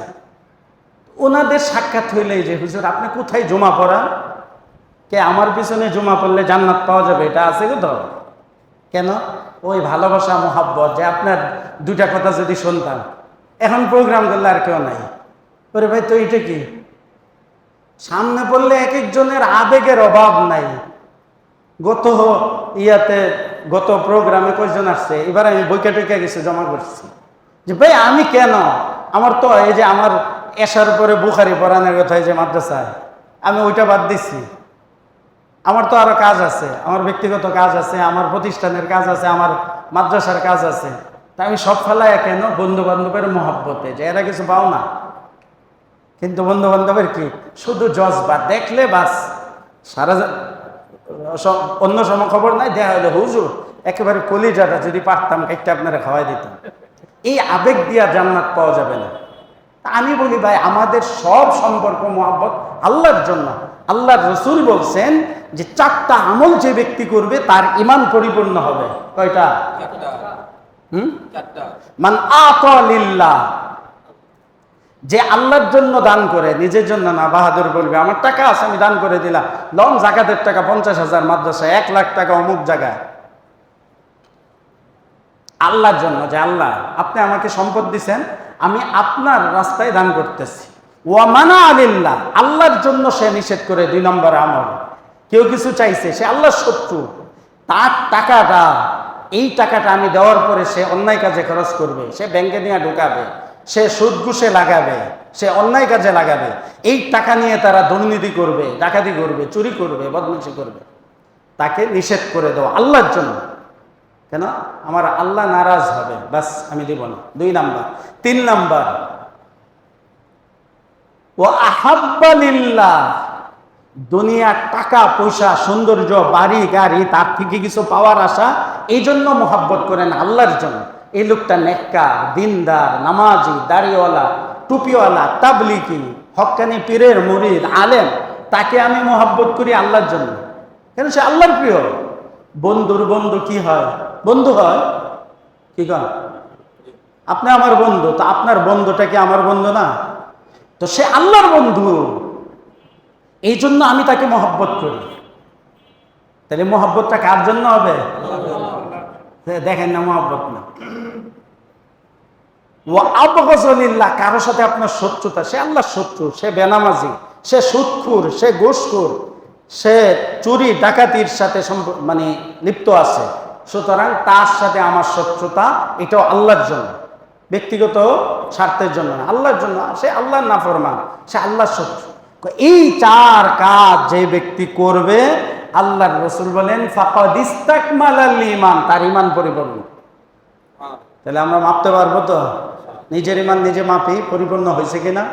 A: ওনাদের সাক্ষাৎ হইলে যে হুজুর আপনি কোথায় জমা পড়ান? কে আমার পিছনে জমা পড়লে জান্নাত পাওয়া যাবে, এটা আছে কোথাও? কেন? ওই ভালোবাসা মোহাব্বত, যে আপনার 2টা কথা যদি শুনতাম। এখন প্রোগ্রাম করলে আর কেউ নাই। ওরে ভাই তো এটা কি? সামনে পড়লে এক একজনের আবেগের অভাব নাই। গত প্রোগ্রামে কয়জন আসছে, এবার আমি বইকা টইকা গেছে জমা করছি যে ভাই আমি কেন, আমার তো এই যে আমার এশার পরে বুখারি পড়ানোর কথা, যে মাদ্রাসায় আমি ওইটা বাদ দিচ্ছি। আমার তো আরো কাজ আছে, আমার ব্যক্তিগত কাজ আছে, আমার প্রতিষ্ঠানের কাজ আছে, আমার মাদ্রাসার কাজ আছে। তা আমি সব ফেলায় কেন? বন্ধু বান্ধবের মহব্বতে, যে এরা কিছু পাও না। কিন্তু বন্ধু বান্ধবের কি শুধু জজবা, দেখলে বাস, সারা অন্য সময় খবর নাই, দেখা হলো হুজুর একেবারে কলিজাটা যদি পারতাম একটা আপনারা খাওয়াই দিতাম। এই আবেগ দিয়া জান্নাত পাওয়া যাবে না। আমি বলি ভাই আমাদের সব সম্পর্ক মহব্বত আল্লাহর জন্য। আল্লাহর রসুল বলছেন যে 4টা আমল যে ব্যক্তি করবে তার ঈমান পরিপূর্ণ হবে। কয়টা? মান আতা লিল্লাহ, যে আল্লাহর জন্য দান করে, নিজের জন্য না। বাহাদুর বলবে আমার টাকা আছে আমি দান করে দিলাম, লন জাকাতের টাকা 50,000 মাদ্রাসায়, 1 লাখ টাকা অমুক জায়গায়। আল্লাহর জন্য, যে আল্লাহ আপনি আমাকে সম্পদ দিছেন, আমি আপনার রাস্তায় দান করতেছি। ওয়া মানা আলিল্লাহ, আল্লাহর জন্য সে নিষেধ করে 2 নম্বর আমল। কেউ কিছু চাইছে, সে আল্লাহর শত্রু, তার টাকাটা, এই টাকাটা আমি দেওয়ার পরে সে অন্যায় কাজে খরচ করবে, সে ব্যাংকে নিয়ে ঢুকাবে, সে সুদ ঘুষে লাগাবে, সে অন্যায় কাজে লাগাবে, এই টাকা নিয়ে তারা দুর্নীতি করবে, ডাকাতি করবে, চুরি করবে, বদমাইশি করবে, তাকে নিষেধ করে দাও আল্লাহর জন্য। কেন? আমার আল্লাহ নারাজ হবে, বাস আমি দিব না। 2 নাম্বার। 3 নাম্বার, ও আহাব্বা লিল্লাহ, দুনিয়া, টাকা পয়সা, সৌন্দর্য, বাড়ি গাড়ি, তার থেকে কিছু পাওয়ার আশা, এই জন্য মোহাব্বত করেন আল্লাহর জন্য। এই লোকটা নেককার, দিনদার, নামাজি, দাড়িওয়ালা, টুপিওয়ালা, তাবলিগি, হক্কানি পীরের মুরিদ, আলেম, তাকে আমি মোহাব্বত করি আল্লাহর জন্য। কেন? সে আল্লাহর প্রিয়। বন্ধুর বন্ধু কি হয়? বন্ধু হয় কি কন? আপনি আমার বন্ধু, তো আপনার বন্ধুটা কি আমার বন্ধু না? তো সে আল্লাহর বন্ধু, এই জন্য আমি তাকে মহব্বত করি। তাহলে মহব্বতটা কার জন্য হবে? দেখেন না, মহব্বত না। ও আবগযলিল্লাহ, কারোর সাথে আপনার শত্রুতা, সে আল্লাহর শত্রু, সে বেনামাজি, সে সুদখোর, সে ঘুষখোর, সে চুরি ডাকাতির সাথে মানে লিপ্ত আছে, সুতরাং তার সাথে আমার শত্রুতা, এটাও আল্লাহর জন্য, ব্যক্তিগত স্বার্থের জন্য না, আল্লাহর জন্য। সে আল্লাহর নাফরমান, সে আল্লাহর শত্রু। এই 4 কাজ যে ব্যক্তি করবে, আল্লাহর রাসূল বলেন ফাকাদ ইস্তাকমালাল ঈমান, তার ঈমান পরিপূর্ণ। তাহলে আমরা মাপতে পারবো তো? নিজের ঈমান নিজে মাপি, পরিপূর্ণ হয়েছে কিনা,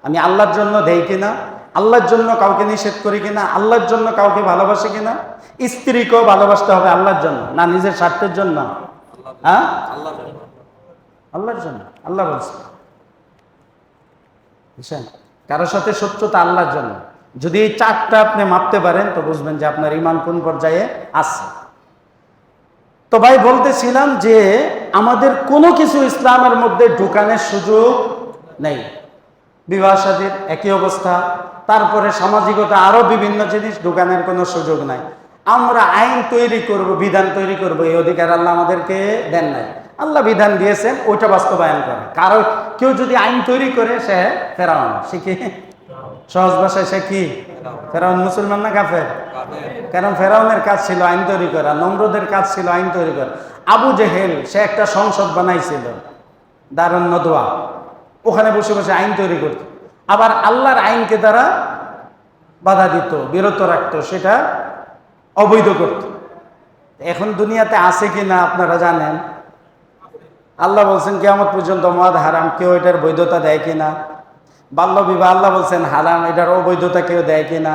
A: আমি আল্লাহর জন্য দেই কিনা, আল্লাহর জন্য কাউকে নিষেধ করি কিনা, আল্লাহর জন্য কাউকে ভালোবাসি কিনা। স্ত্রীকেও ভালোবাসতে হবে আল্লাহর জন্য, না নিজের স্বার্থের জন্য। হ্যাঁ, আল্লাহর জন্য। আল্লাহ বলছে, বুঝছেন? কারোর সাথে শত্রুতা আল্লাহর জন্য। যদি এই 4টা আপনি মাপতে পারেন, তো বুঝবেন যে আপনার ঈমান কোন পর্যায়ে আছে। তো ভাই বলতেছিলাম যে আমাদের কোনো কিছু ইসলামের মধ্যে ঢুকানোর সুযোগ নেই। বিবাহ শাদীর একই অবস্থা, তারপরে সামাজিকতা, আরো বিভিন্ন জিনিস ঢুকানোর কোনো সুযোগ নাই। আমরা আইন তৈরি করব, বিধান তৈরি করব, এই অধিকার আল্লাহ আমাদেরকে দেন নাই। আল্লাহ বিধান দিয়েছেন, ওইটা বাস্তবায়ন করে। কারো কেউ যদি আইন তৈরি করে, সে ফেরাউন। সে কি? সহজ ভাষায় সে কি? ফেরাউন। মুসলমান না কাফের? কারণ ফেরাউনের কাজ ছিল আইন তৈরি করা, নমরুদের কাজ ছিল আইন তৈরি করা। আবু জেহেল, সে একটা সংসদ বানাইছিল, দারুন নদওয়া, ওখানে বসে বসে আইন তৈরি করত। আবার আল্লাহর আইনকে তারা বাধা দিত, বিরত রাখতো, সেটা অবৈধ করত। এখন দুনিয়াতে আছে কি না আপনারা জানেন? আল্লাহ বলছেন কিয়ামত পর্যন্ত মদ হারাম, কেউ এটার বৈধতা দেয় কিনা? বাল্য বিবাহ আল্লাহ বলছেন হারাম, এটার অবৈধতা কেউ দেয় কিনা?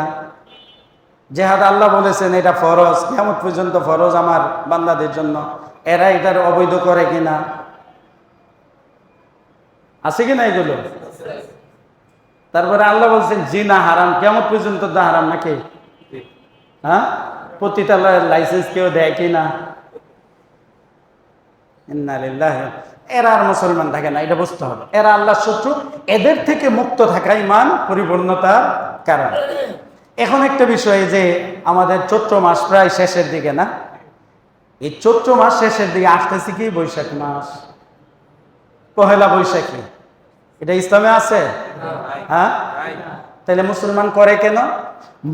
A: জেহাদ আল্লাহ বলেছেন এটা ফরজ, কিয়ামত পর্যন্ত ফরজ আমার বান্দাদের জন্য, এরা এটার অবৈধ করে কিনা? আছে কিনা এগুলো? তারপরে আল্লাহ বলছেন জিনা হারাম, কিয়ামত পর্যন্ত তো হারাম নাকি? হ্যাঁ, পতিতালয়ের লাইসেন্স কেউ দেয় কিনা? ইন্না লিল্লাহি। এরা আর মুসলমান থাকে না, এটা বুঝতে হবে। এরা আল্লাহর শত্রু, এদের থেকে মুক্ত থাকা ঈমান পরিপূর্ণতার কারণ। এখন একটা বিষয়, যে আমাদের চৈত্র মাস প্রায় শেষের দিকে না, এই চৈত্র মাস শেষের দিকে আসতেছে কি বৈশাখ মাস, পহেলা বৈশাখী, এটা ইসলামে আছে? হ্যাঁ, তাহলে মুসলমান করে কেন?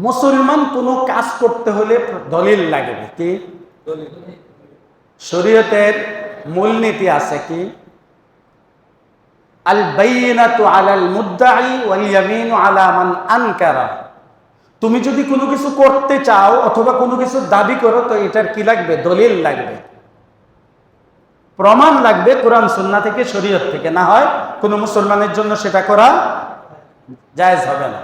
A: মুসলমান কোনো কাজ করতে হলে দলিল লাগবে। কি শরীয়তের মূলনীতি আছে কি? আল বাইয়িনাতু আলাল মুদ্দাঈ ওয়াল ইয়ামিনু আলা মান আনকারা। তুমি যদি কোনো কিছু করতে চাও অথবা কোনো কিছু দাবি করো, তো এটার কি লাগবে? দলিল লাগবে, প্রমাণ লাগবে কোরআন সুন্নাহ থেকে, শরীয়ত থেকে। না হয় কোনো মুসলমানের জন্য সেটা করা জায়েজ হবে না।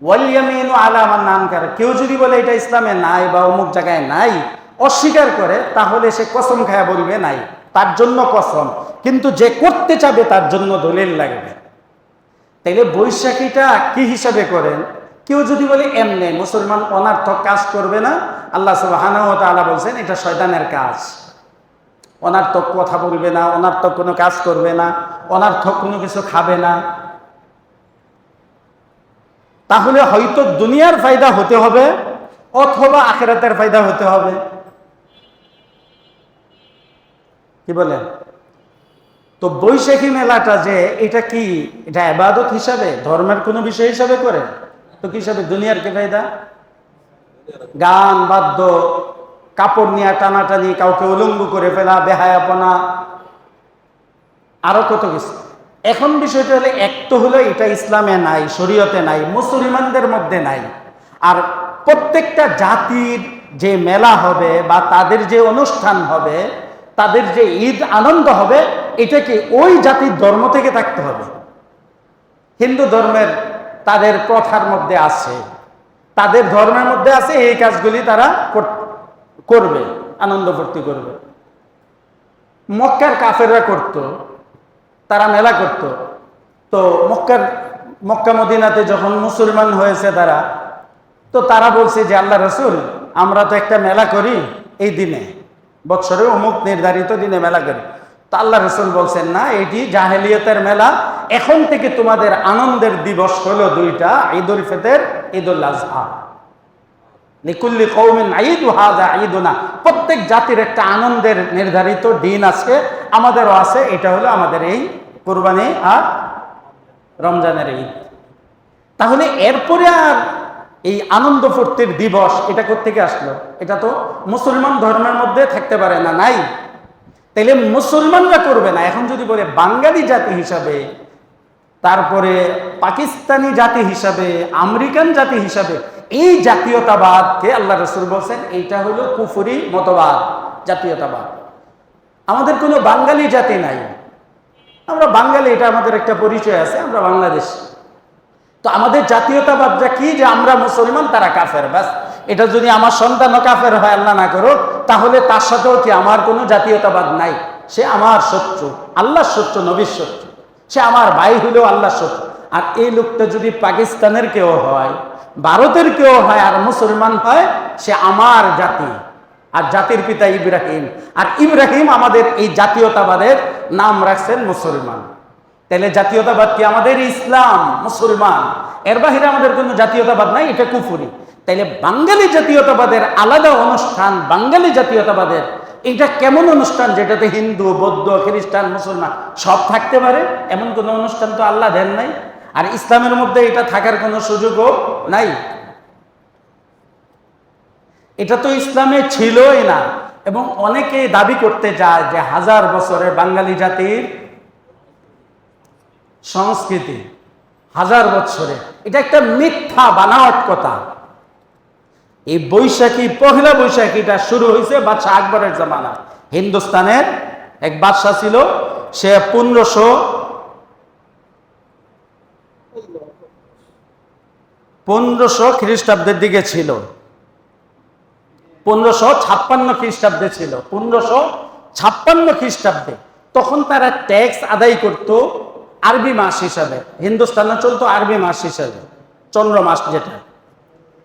A: ওয়াল ইয়ামিনু আলা মান আনকারা, কেউ যদি বলে এটা ইসলামে নাই বা অমুক জায়গায় নাই, অস্বীকার করে, তাহলে সে কসম খায়া বলবে নাই, তার জন্য কসম। কিন্তু যে করতে চাবে তার জন্য দলিল লাগবে। তাইলে বৈশাখীটা কি হিসাবে করেন? কেউ যদি বলে এমনি, মুসলমান অনার্থক কাজ করবে না, আল্লাহ সুবহানাহু ওয়া তাআলা বলছেন এটা শয়তানের কাজ। অনার্থক কথা বলবে না, অনার্থক কোনো কাজ করবে না, অনার্থক কোনো কিছু খাবে না, তাহলে হয়তো দুনিয়ার ফায়দা হতে হবে অথবা আখিরাতের ফায়দা হতে হবে। কি বলেন? তো বৈশাখী মেলাটা যে এটা কি, এটা ইবাদত হিসাবে, ধর্মের কোনো বিষয় হিসাবে করে? তো কি হিসাবে দুনিয়ার কি ফায়দা? গান বাদ্য, কাপড় নিয়ে টানাটানি, কাউকে উলঙ্গ করে ফেলা, বেহায়াপনা, আরো কত কিছু। এখন বিষয়টা হলে এক তো হলো এটা ইসলামে নাই, শরীয়তে নাই, মুসলমানদের মধ্যে নাই। আর প্রত্যেকটা জাতির যে মেলা হবে বা তাদের যে অনুষ্ঠান হবে, তাদের যে ঈদ আনন্দ হবে, এটাকে ওই জাতির ধর্ম থেকে থাকতে হবে। হিন্দু ধর্মের তাদের প্রথার মধ্যে আছে, তাদের ধর্মের মধ্যে আছে, এই কাজগুলি তারা করবে, আনন্দ ফুর্তি করবে। মক্কার কাফেররা করত, তারা মেলা করত। তো মক্কা মদিনাতে যখন মুসলমান হয়েছে তারা, তো তারা বলছে যে আল্লাহ রসুল, আমরা তো একটা মেলা করি এই দিনে, বৎসরে অমুক নির্ধারিত দিনে মেলা করি। তো আল্লাহ রসুল বলছেন না, এটি জাহেলিয়তের মেলা। এখন থেকে তোমাদের আনন্দের দিবস হলো দুইটা, ঈদুল ফিতর, ঈদুল আজহা। লিকুল্লি কওমিন ঈদ ওয়া হাযা ঈদুনা, প্রত্যেক জাতির একটা আনন্দের নির্ধারিত দিন আছে, আমাদেরও আছে। এটা হলো আমাদের এই কুরবানি আর রমজানের ঈদ। তাহলে এরপরে আর এই আনন্দ ফুর্তির দিবস এটা কোত্থেকে আসলো? এটা তো মুসলমান ধর্মের মধ্যে থাকতে পারে না, নাই। তাইলে মুসলমানরা করবে না। এখন যদি বলে বাঙালি জাতি হিসাবে, তারপরে পাকিস্তানি জাতি হিসাবে, আমেরিকান জাতি হিসাবে, এই জাতীয়তাবাদকে আল্লাহ রসুল বলছেন এইটা হলো কুফরি মতবাদ, জাতীয়তাবাদ। আমাদের কোনো বাঙালি জাতি নাই, আমরা বাঙালি, এটা আমাদের একটা পরিচয় আছে, আমরা বাংলাদেশ। তো আমাদের জাতীয়তাবাদটা কি? যে আমরা মুসলমান, তারা কাফের, ব্যাস। এটা যদি আমার সন্তানও কাফের হয়, আল্লাহ না করো, তাহলে তার সাথেও কি আমার কোনো জাতীয়তাবাদ নাই? সে আমার শত্রু, আল্লাহর শত্রু, নবীর শত্রু। সে আমার ভাই হলেও আল্লাহর শত্রু। আর এই লোকটা যদি পাকিস্তানের কেউ হয়, ভারতের কেউ হয়, আর মুসলমান হয়, সে আমার জাতি। আর জাতির পিতা ইব্রাহিম, আর ইব্রাহিম আমাদের এই জাতীয়তাবাদের নাম রাখছেন মুসলমান। তাহলে জাতীয়তাবাদ কি? আমাদের ইসলাম, মুসলমান, এর বাহিরে আমাদের কোনো জাতীয়তাবাদ নাই, এটা কুফরি। তাইলে বাঙালি জাতীয়তাবাদের আলাদা অনুষ্ঠান, বাঙালি জাতীয়তাবাদের এটা কেমন অনুষ্ঠান যেটাতে হিন্দু, বৌদ্ধ, খ্রিস্টান, মুসলমান সব থাকতে পারে? এমন কোনো অনুষ্ঠান তো আল্লাহ দেন নাই। আর ইসলামের মধ্যে এটা থাকার কোনো সুযোগও নাই। এটা তো ইসলামে ছিলই না। এবং অনেকে দাবি করতে চায় যে 1000 বছরের বাঙালি জাতির সংস্কৃতি, 1000 বছরে, এটা একটা মিথ্যা বানাওয়াট কথা। এই বৈশাখী, পহেলা বৈশাখীটা শুরু হয়েছে বাদশাহ আকবরের জামানা। হিন্দুস্তানের এক বাদশাহ ছিল, সে 1500 খ্রিস্টাব্দের দিকে ছিল, 1556 খ্রিস্টাব্দে ছিল, 1556 খ্রিস্টাব্দে। তখন তারা ট্যাক্স আদায় করত আরবি মাস হিসাবে। হিন্দুস্তানে চলতো আরবি মাস হিসাবে, চন্দ্র মাস যেটা।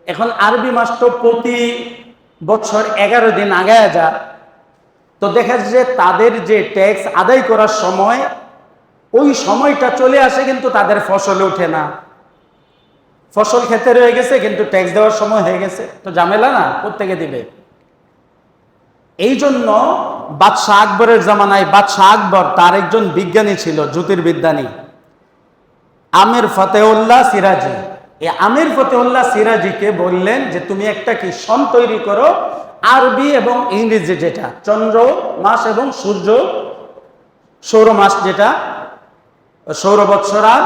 A: এখন আরবি মাস তো প্রতি বছর 11 দিন আগায় যায়। তো দেখা যায় যে তাদের যে ট্যাক্স আদায় করার সময়, ওই সময়টা চলে আসে, কিন্তু তাদের ফসল ওঠে না। ফসল খেতে রয়ে গেছে, কিন্তু ট্যাক্স দেওয়ার সময় হয়ে গেছে। তো ঝামেলা না, প্রত্যেকে দিবে। এই জন্য বাদশাহ আকবরের জামানায়, বাদশাহ আকবর তার একজন বিজ্ঞানী ছিল, জ্যোতির্বিজ্ঞানী, আমির ফতেউল্লাহ সিরাজি। এই আমির ফতেউল্লাহ সিরাজিকে বললেন যে তুমি একটা কি সন তৈরি করো, আরবি এবং ইংরেজি, যেটা চন্দ্র মাস এবং সৌর মাস, যেটা সৌর বৎসর আর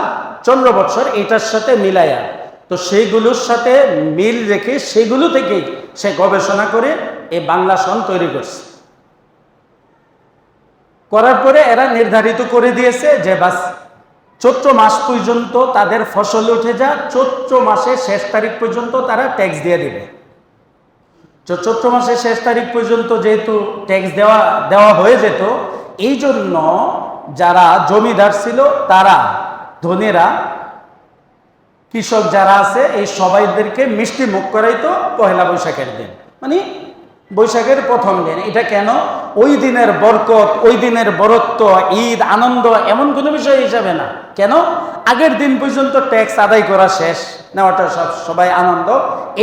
A: চন্দ্র বৎসর, এটার সাথে মিলাইয়া। তো সেইগুলোর সাথে মিল রেখে সেগুলো থেকেই সে গবেষণা করে এই বাংলা সন তৈরি করছে। করার পরে এরা নির্ধারিত করে দিয়েছে যে বাস চৈত্র মাস পর্যন্ত তাদের ফসল উঠে যা, চৈত্র মাসের শেষ তারিখ পর্যন্ত তারা ট্যাক্স দিয়ে দিবে। চৈত্র মাসের শেষ তারিখ পর্যন্ত যেহেতু ট্যাক্স দেওয়া হয়ে যেত, এই জন্য যারা জমিদার ছিল, তারা ধনীরা, কৃষক যারা আছে, এই সবাইদেরকে মিষ্টি মুখ করাইতো পহেলা বৈশাখের দিন, মানে বৈশাখের প্রথম দিন। এটা কেন? ওই দিনের বরকত, ওই দিনের বরত্ব, ঈদ, আনন্দ, এমন কোনো বিষয় হিসাবে না। কেন? আগের দিন পর্যন্ত ট্যাক্স আদায় করা শেষ, নেওয়াটা সবাই আনন্দ।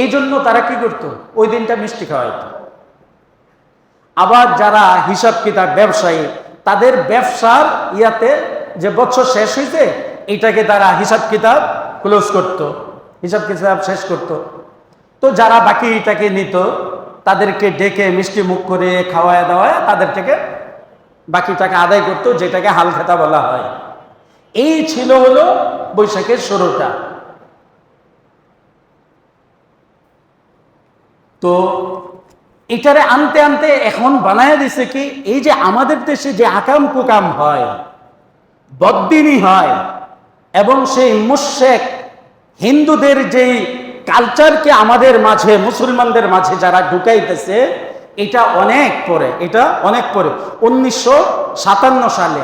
A: এই জন্য তারা কি করতো? ওই দিনটা মিষ্টি খাওয়াইতো। আবার যারা হিসাব কিতাব ব্যবসায়ী, তাদের ব্যবসার ইয়াতে যে বছর শেষ হয়েছে, এটাকে তারা হিসাব কিতাব ক্লোজ করত, হিসাব কিতাব শেষ করত। তো যারা বাকিটাকে নিত তাদেরকে ডেকে মিষ্টি মুখ করে খাওয়ায় দাওয়ায় তাদের থেকে বাকি টাকা আদায় করতো, যেটাকে হাল খাতা বলা হয়। এই ছিল হলো বৈশাখের শুরুটা। তো এটারে আনতে আনতে এখন বানায় দিছে কি, এই যে আমাদের দেশে যে আকাম কুকাম হয়, বদ্দিনী হয়, এবং সেই মুশরিক হিন্দুদের যেই কালচারকে আমাদের মাঝে, মুসলমানদের মাঝে যারা ঢুকাইতেছে, এটা অনেক পরে, 1957 সালে,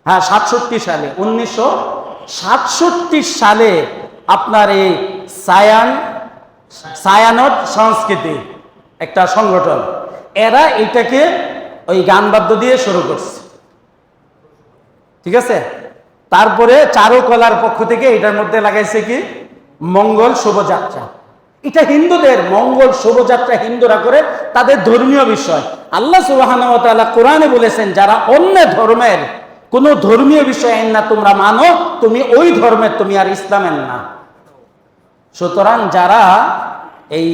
A: হ্যাঁ 67 সালে, 1967 সালে আপনার এই ছায়ানট সংস্কৃতি একটা সংগঠন, এরা এটাকে ওই গান বাদ্য দিয়ে শুরু করছে, ঠিক আছে। তারপরে চারুকলার পক্ষ থেকে এটার মধ্যে লাগাইছে কি মঙ্গল শোভাযাত্রা। এটা হিন্দুদের মঙ্গল শোভাযাত্রা হিন্দুরা করে তাদের ধর্মীয় বিষয়। আল্লাহ সুবহানাহু ওয়া তাআলা কোরআনে বলেছেন, যারা অন্য ধর্মের কোন ধর্মীয় বিষয় না তোমরা মানো, তুমি ওই ধর্মের, তুমি আর ইসলামের না। সুতরাং যারা এই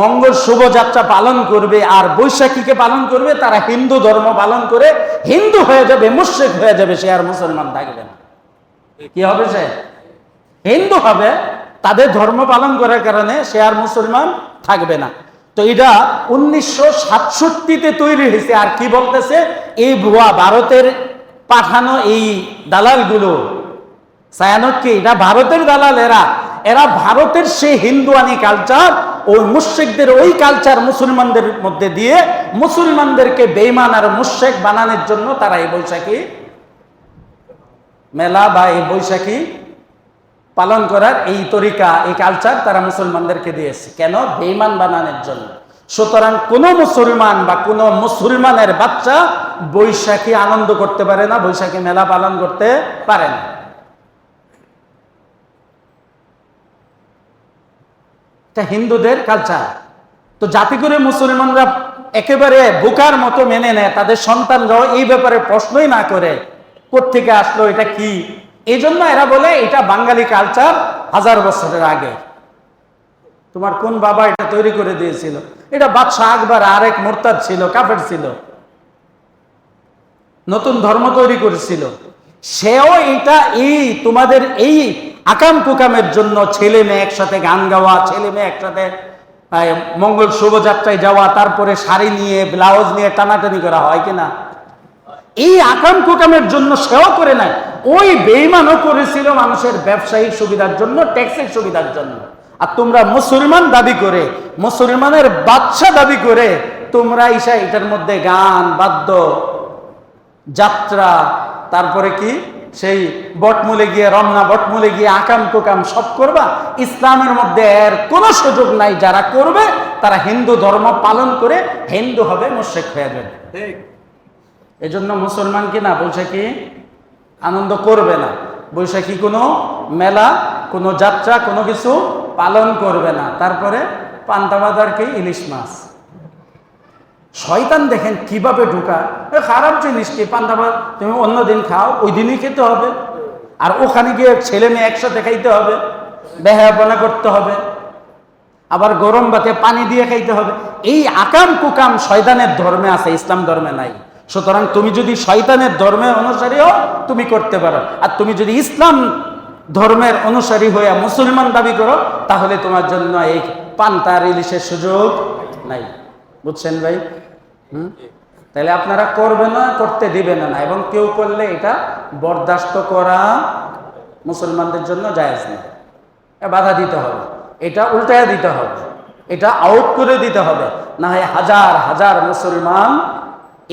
A: মঙ্গল শোভাযাত্রা পালন করবে আর বৈশাখীকে পালন করবে, তারা হিন্দু ধর্ম পালন করে হিন্দু হয়ে যাবে, মুশরিক হয়ে যাবে, সে আর মুসলমান থাকবে না। কি হবে? সে হিন্দু হবে, তাদের ধর্ম পালন করার কারণে সে আর মুসলমান থাকবে না। তো এটা 1967-তে তৈরি হয়েছে। আর কি বলতেছে, এই ভুয়া ভারতের পাঠানো এই দালালগুলো, ছায়ানটকে, এটা ভারতের দালাল, এরা ভারতের সেই হিন্দুয়ানি কালচার, ওই মুশরিকদের ওই কালচার মুসলমানদের মধ্যে দিয়ে মুসলমানদেরকে বেঈমান আর মুশরিক বানানোর জন্য তারা এই বৈশাখী মেলা বা এই বৈশাখী পালন করার এই তরিকা, এই কালচার তারা মুসলমানদেরকে দিয়েছে। কেন? বেঈমান বানানোর জন্য। সুতরাং কোন মুসলমান বা কোন মুসলমানের বাচ্চা বৈশাখী আনন্দ করতে পারে না, বৈশাখী মেলা পালন করতে পারে না। এটা হিন্দুদের কালচার। তো যাতে করে মুসলমানরা একেবারে বোকার মতো মেনে নেয়, তাদের সন্তানরাও এই ব্যাপারে প্রশ্নই না করে কোত্থেকে আসলো, এটা কি। এই জন্য এরা বলে এটা বাঙালি কালচার, 1000 বছরের আগে। তোমার কোন বাবা এটা তৈরি করে দিয়েছিল? এটা বাদশাহ আকবর, আরেক মুরতাদ ছিল, কাফের ছিল, নতুন ধর্ম তৈরি করেছিল। সেও এটা এই তোমাদের এই আকাম কুকামের জন্য, ছেলে মেয়ে একসাথে গান গাওয়া, ছেলে মেয়ে একসাথে মঙ্গল শোভাযাত্রায় যাওয়া, তারপরে শাড়ি নিয়ে ব্লাউজ নিয়ে টানাটানি করা হয় কিনা, এই আকাম কুকামের জন্য সেও করে নাই। ওই বেঈমানও করেছিল মানুষের ব্যবসায়িক সুবিধার জন্য, ট্যাক্সের সুবিধার জন্য। আর তোমরা মুসলমান দাবি করে, মুসলমানের বাদশা দাবি করে তোমরা এটার মধ্যে গান বাদ্য যাত্রা, তারপরে কি সেই বটমূলে গিয়ে, রমনা বটমূলে গিয়ে আকাম কুকাম সব করবা। ইসলামের মধ্যে এর কোনো সুযোগ নাই। যারা করবে তারা হিন্দু ধর্ম পালন করে হিন্দু হবে, মুশরিক হয়ে যাবে। এজন্য মুসলমান কি না বৈশাখী আনন্দ করবে না, বৈশাখী কোনো মেলা, কোনো যাত্রা, কোনো কিছু পালন করবে না। তারপরে পান্তা বাজার কি, ইলিশ মাছ। শয়তান দেখেন কিভাবে ঢুকা, খারাপ জিনিস কি, পান্তা ভাত তুমি অন্যদিন খাও, ওই দিনই খেতে হবে। আর ওখানে গিয়ে ছেলে মেয়ে একসাথে খাইতে হবে, বেহায়াপনা করতে হবে, আবার গরম ভাতে পানি দিয়ে খাইতে হবে। এই আকাম কুকাম শয়তানের ধর্মে আছে, ইসলাম ধর্মে নাই। সুতরাং তুমি যদি শয়তানের ধর্মের অনুসারী হও তুমি করতে পারো, আর তুমি যদি ইসলাম ধর্মের অনুসারী হয়ে মুসলমান দাবি করো, তাহলে তোমার জন্য এই পান্তার ইলিশের সুযোগ নাই। বুঝছেন ভাই? তাহলে আপনারা করবে না, করতে দিবেন না, এবং কেউ করলে এটা বরদাস্ত করা মুসলমানদের জন্য জায়েজ নেই। বাধা দিতে হবে, এটা উল্টায়া দিতে হবে, এটা আউট করে দিতে হবে, না হয় হাজার হাজার মুসলমান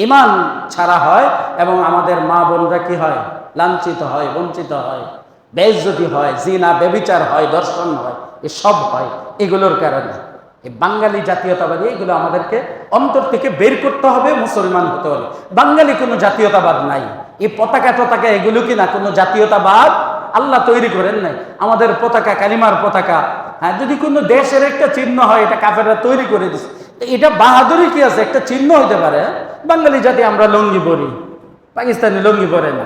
A: ঈমান ছাড়া হয়, এবং আমাদের মা বোনরা কি হয়, লাঞ্ছিত হয়, বঞ্চিত হয়, বেইজ্জতি হয়, জিনা ব্যভিচার হয়, দর্শন হয়, এসব হয় এগুলোর কারণে। এই বাঙালি জাতীয়তাবাদী, এগুলো আমাদেরকে অন্তর থেকে বের করতে হবে। মুসলমান হতে হলে বাঙালি কোনো জাতীয়তাবাদ নাই। এই পতাকা টতাকা এগুলো কি না কোনো জাতীয়তাবাদ আল্লাহ তৈরি করেন নাই। আমাদের পতাকা কালিমার পতাকা, হ্যাঁ, যদি কোনো দেশের একটা চিহ্ন হয়, এটা কাফেররা তৈরি করে দিচ্ছে। এটা বাহাদুরি কি আছে, একটা চিহ্ন হইতে পারে। বাঙালি জাতি আমরা লুঙ্গি পরি, পাকিস্তানি লুঙ্গি পরে না,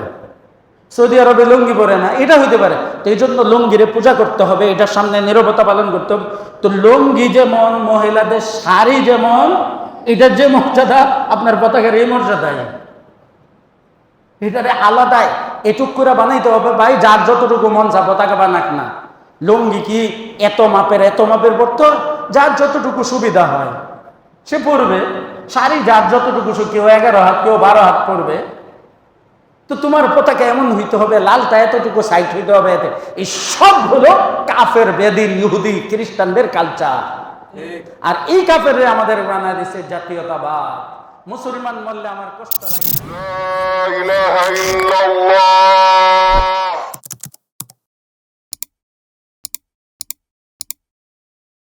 A: সৌদি আরবে লুঙ্গি পরে না, এটা হইতে পারে। তো এই জন্য লুঙ্গিরে পূজা করতে হবে, এটার সামনে নীরবতা পালন করতে হবে। তো লুঙ্গি যেমন, মহিলাদের শাড়ি যেমন, এটার যে মর্যাদা, আপনার পতাকার এই মর্যাদায়, এটারে আলাদাই এটুক করে বানাইতে হবে ভাই। যার যতটুকু মন চা পতাকা বানাক না। লুঙ্গি কি এত মাপের পড়তো? যার যতটুকু সুবিধা হয় সে পড়বে। শাড়ি যার যতটুকু, কেউ 11 হাত, কেউ 12 হাত পড়বে। তো তোমার পতাকা এমন হইতে হবে, লালটা এতটুকু সাইড হইতে হবে। এতে এই সব হলো কাফের, বেদিন, ইহুদি, খ্রিস্টানদের কালচার। আর এই কাফের আমাদের বানায় দিচ্ছে জাতীয়তাবাদ। মুসলমান মরলে আমার কষ্ট লাগে।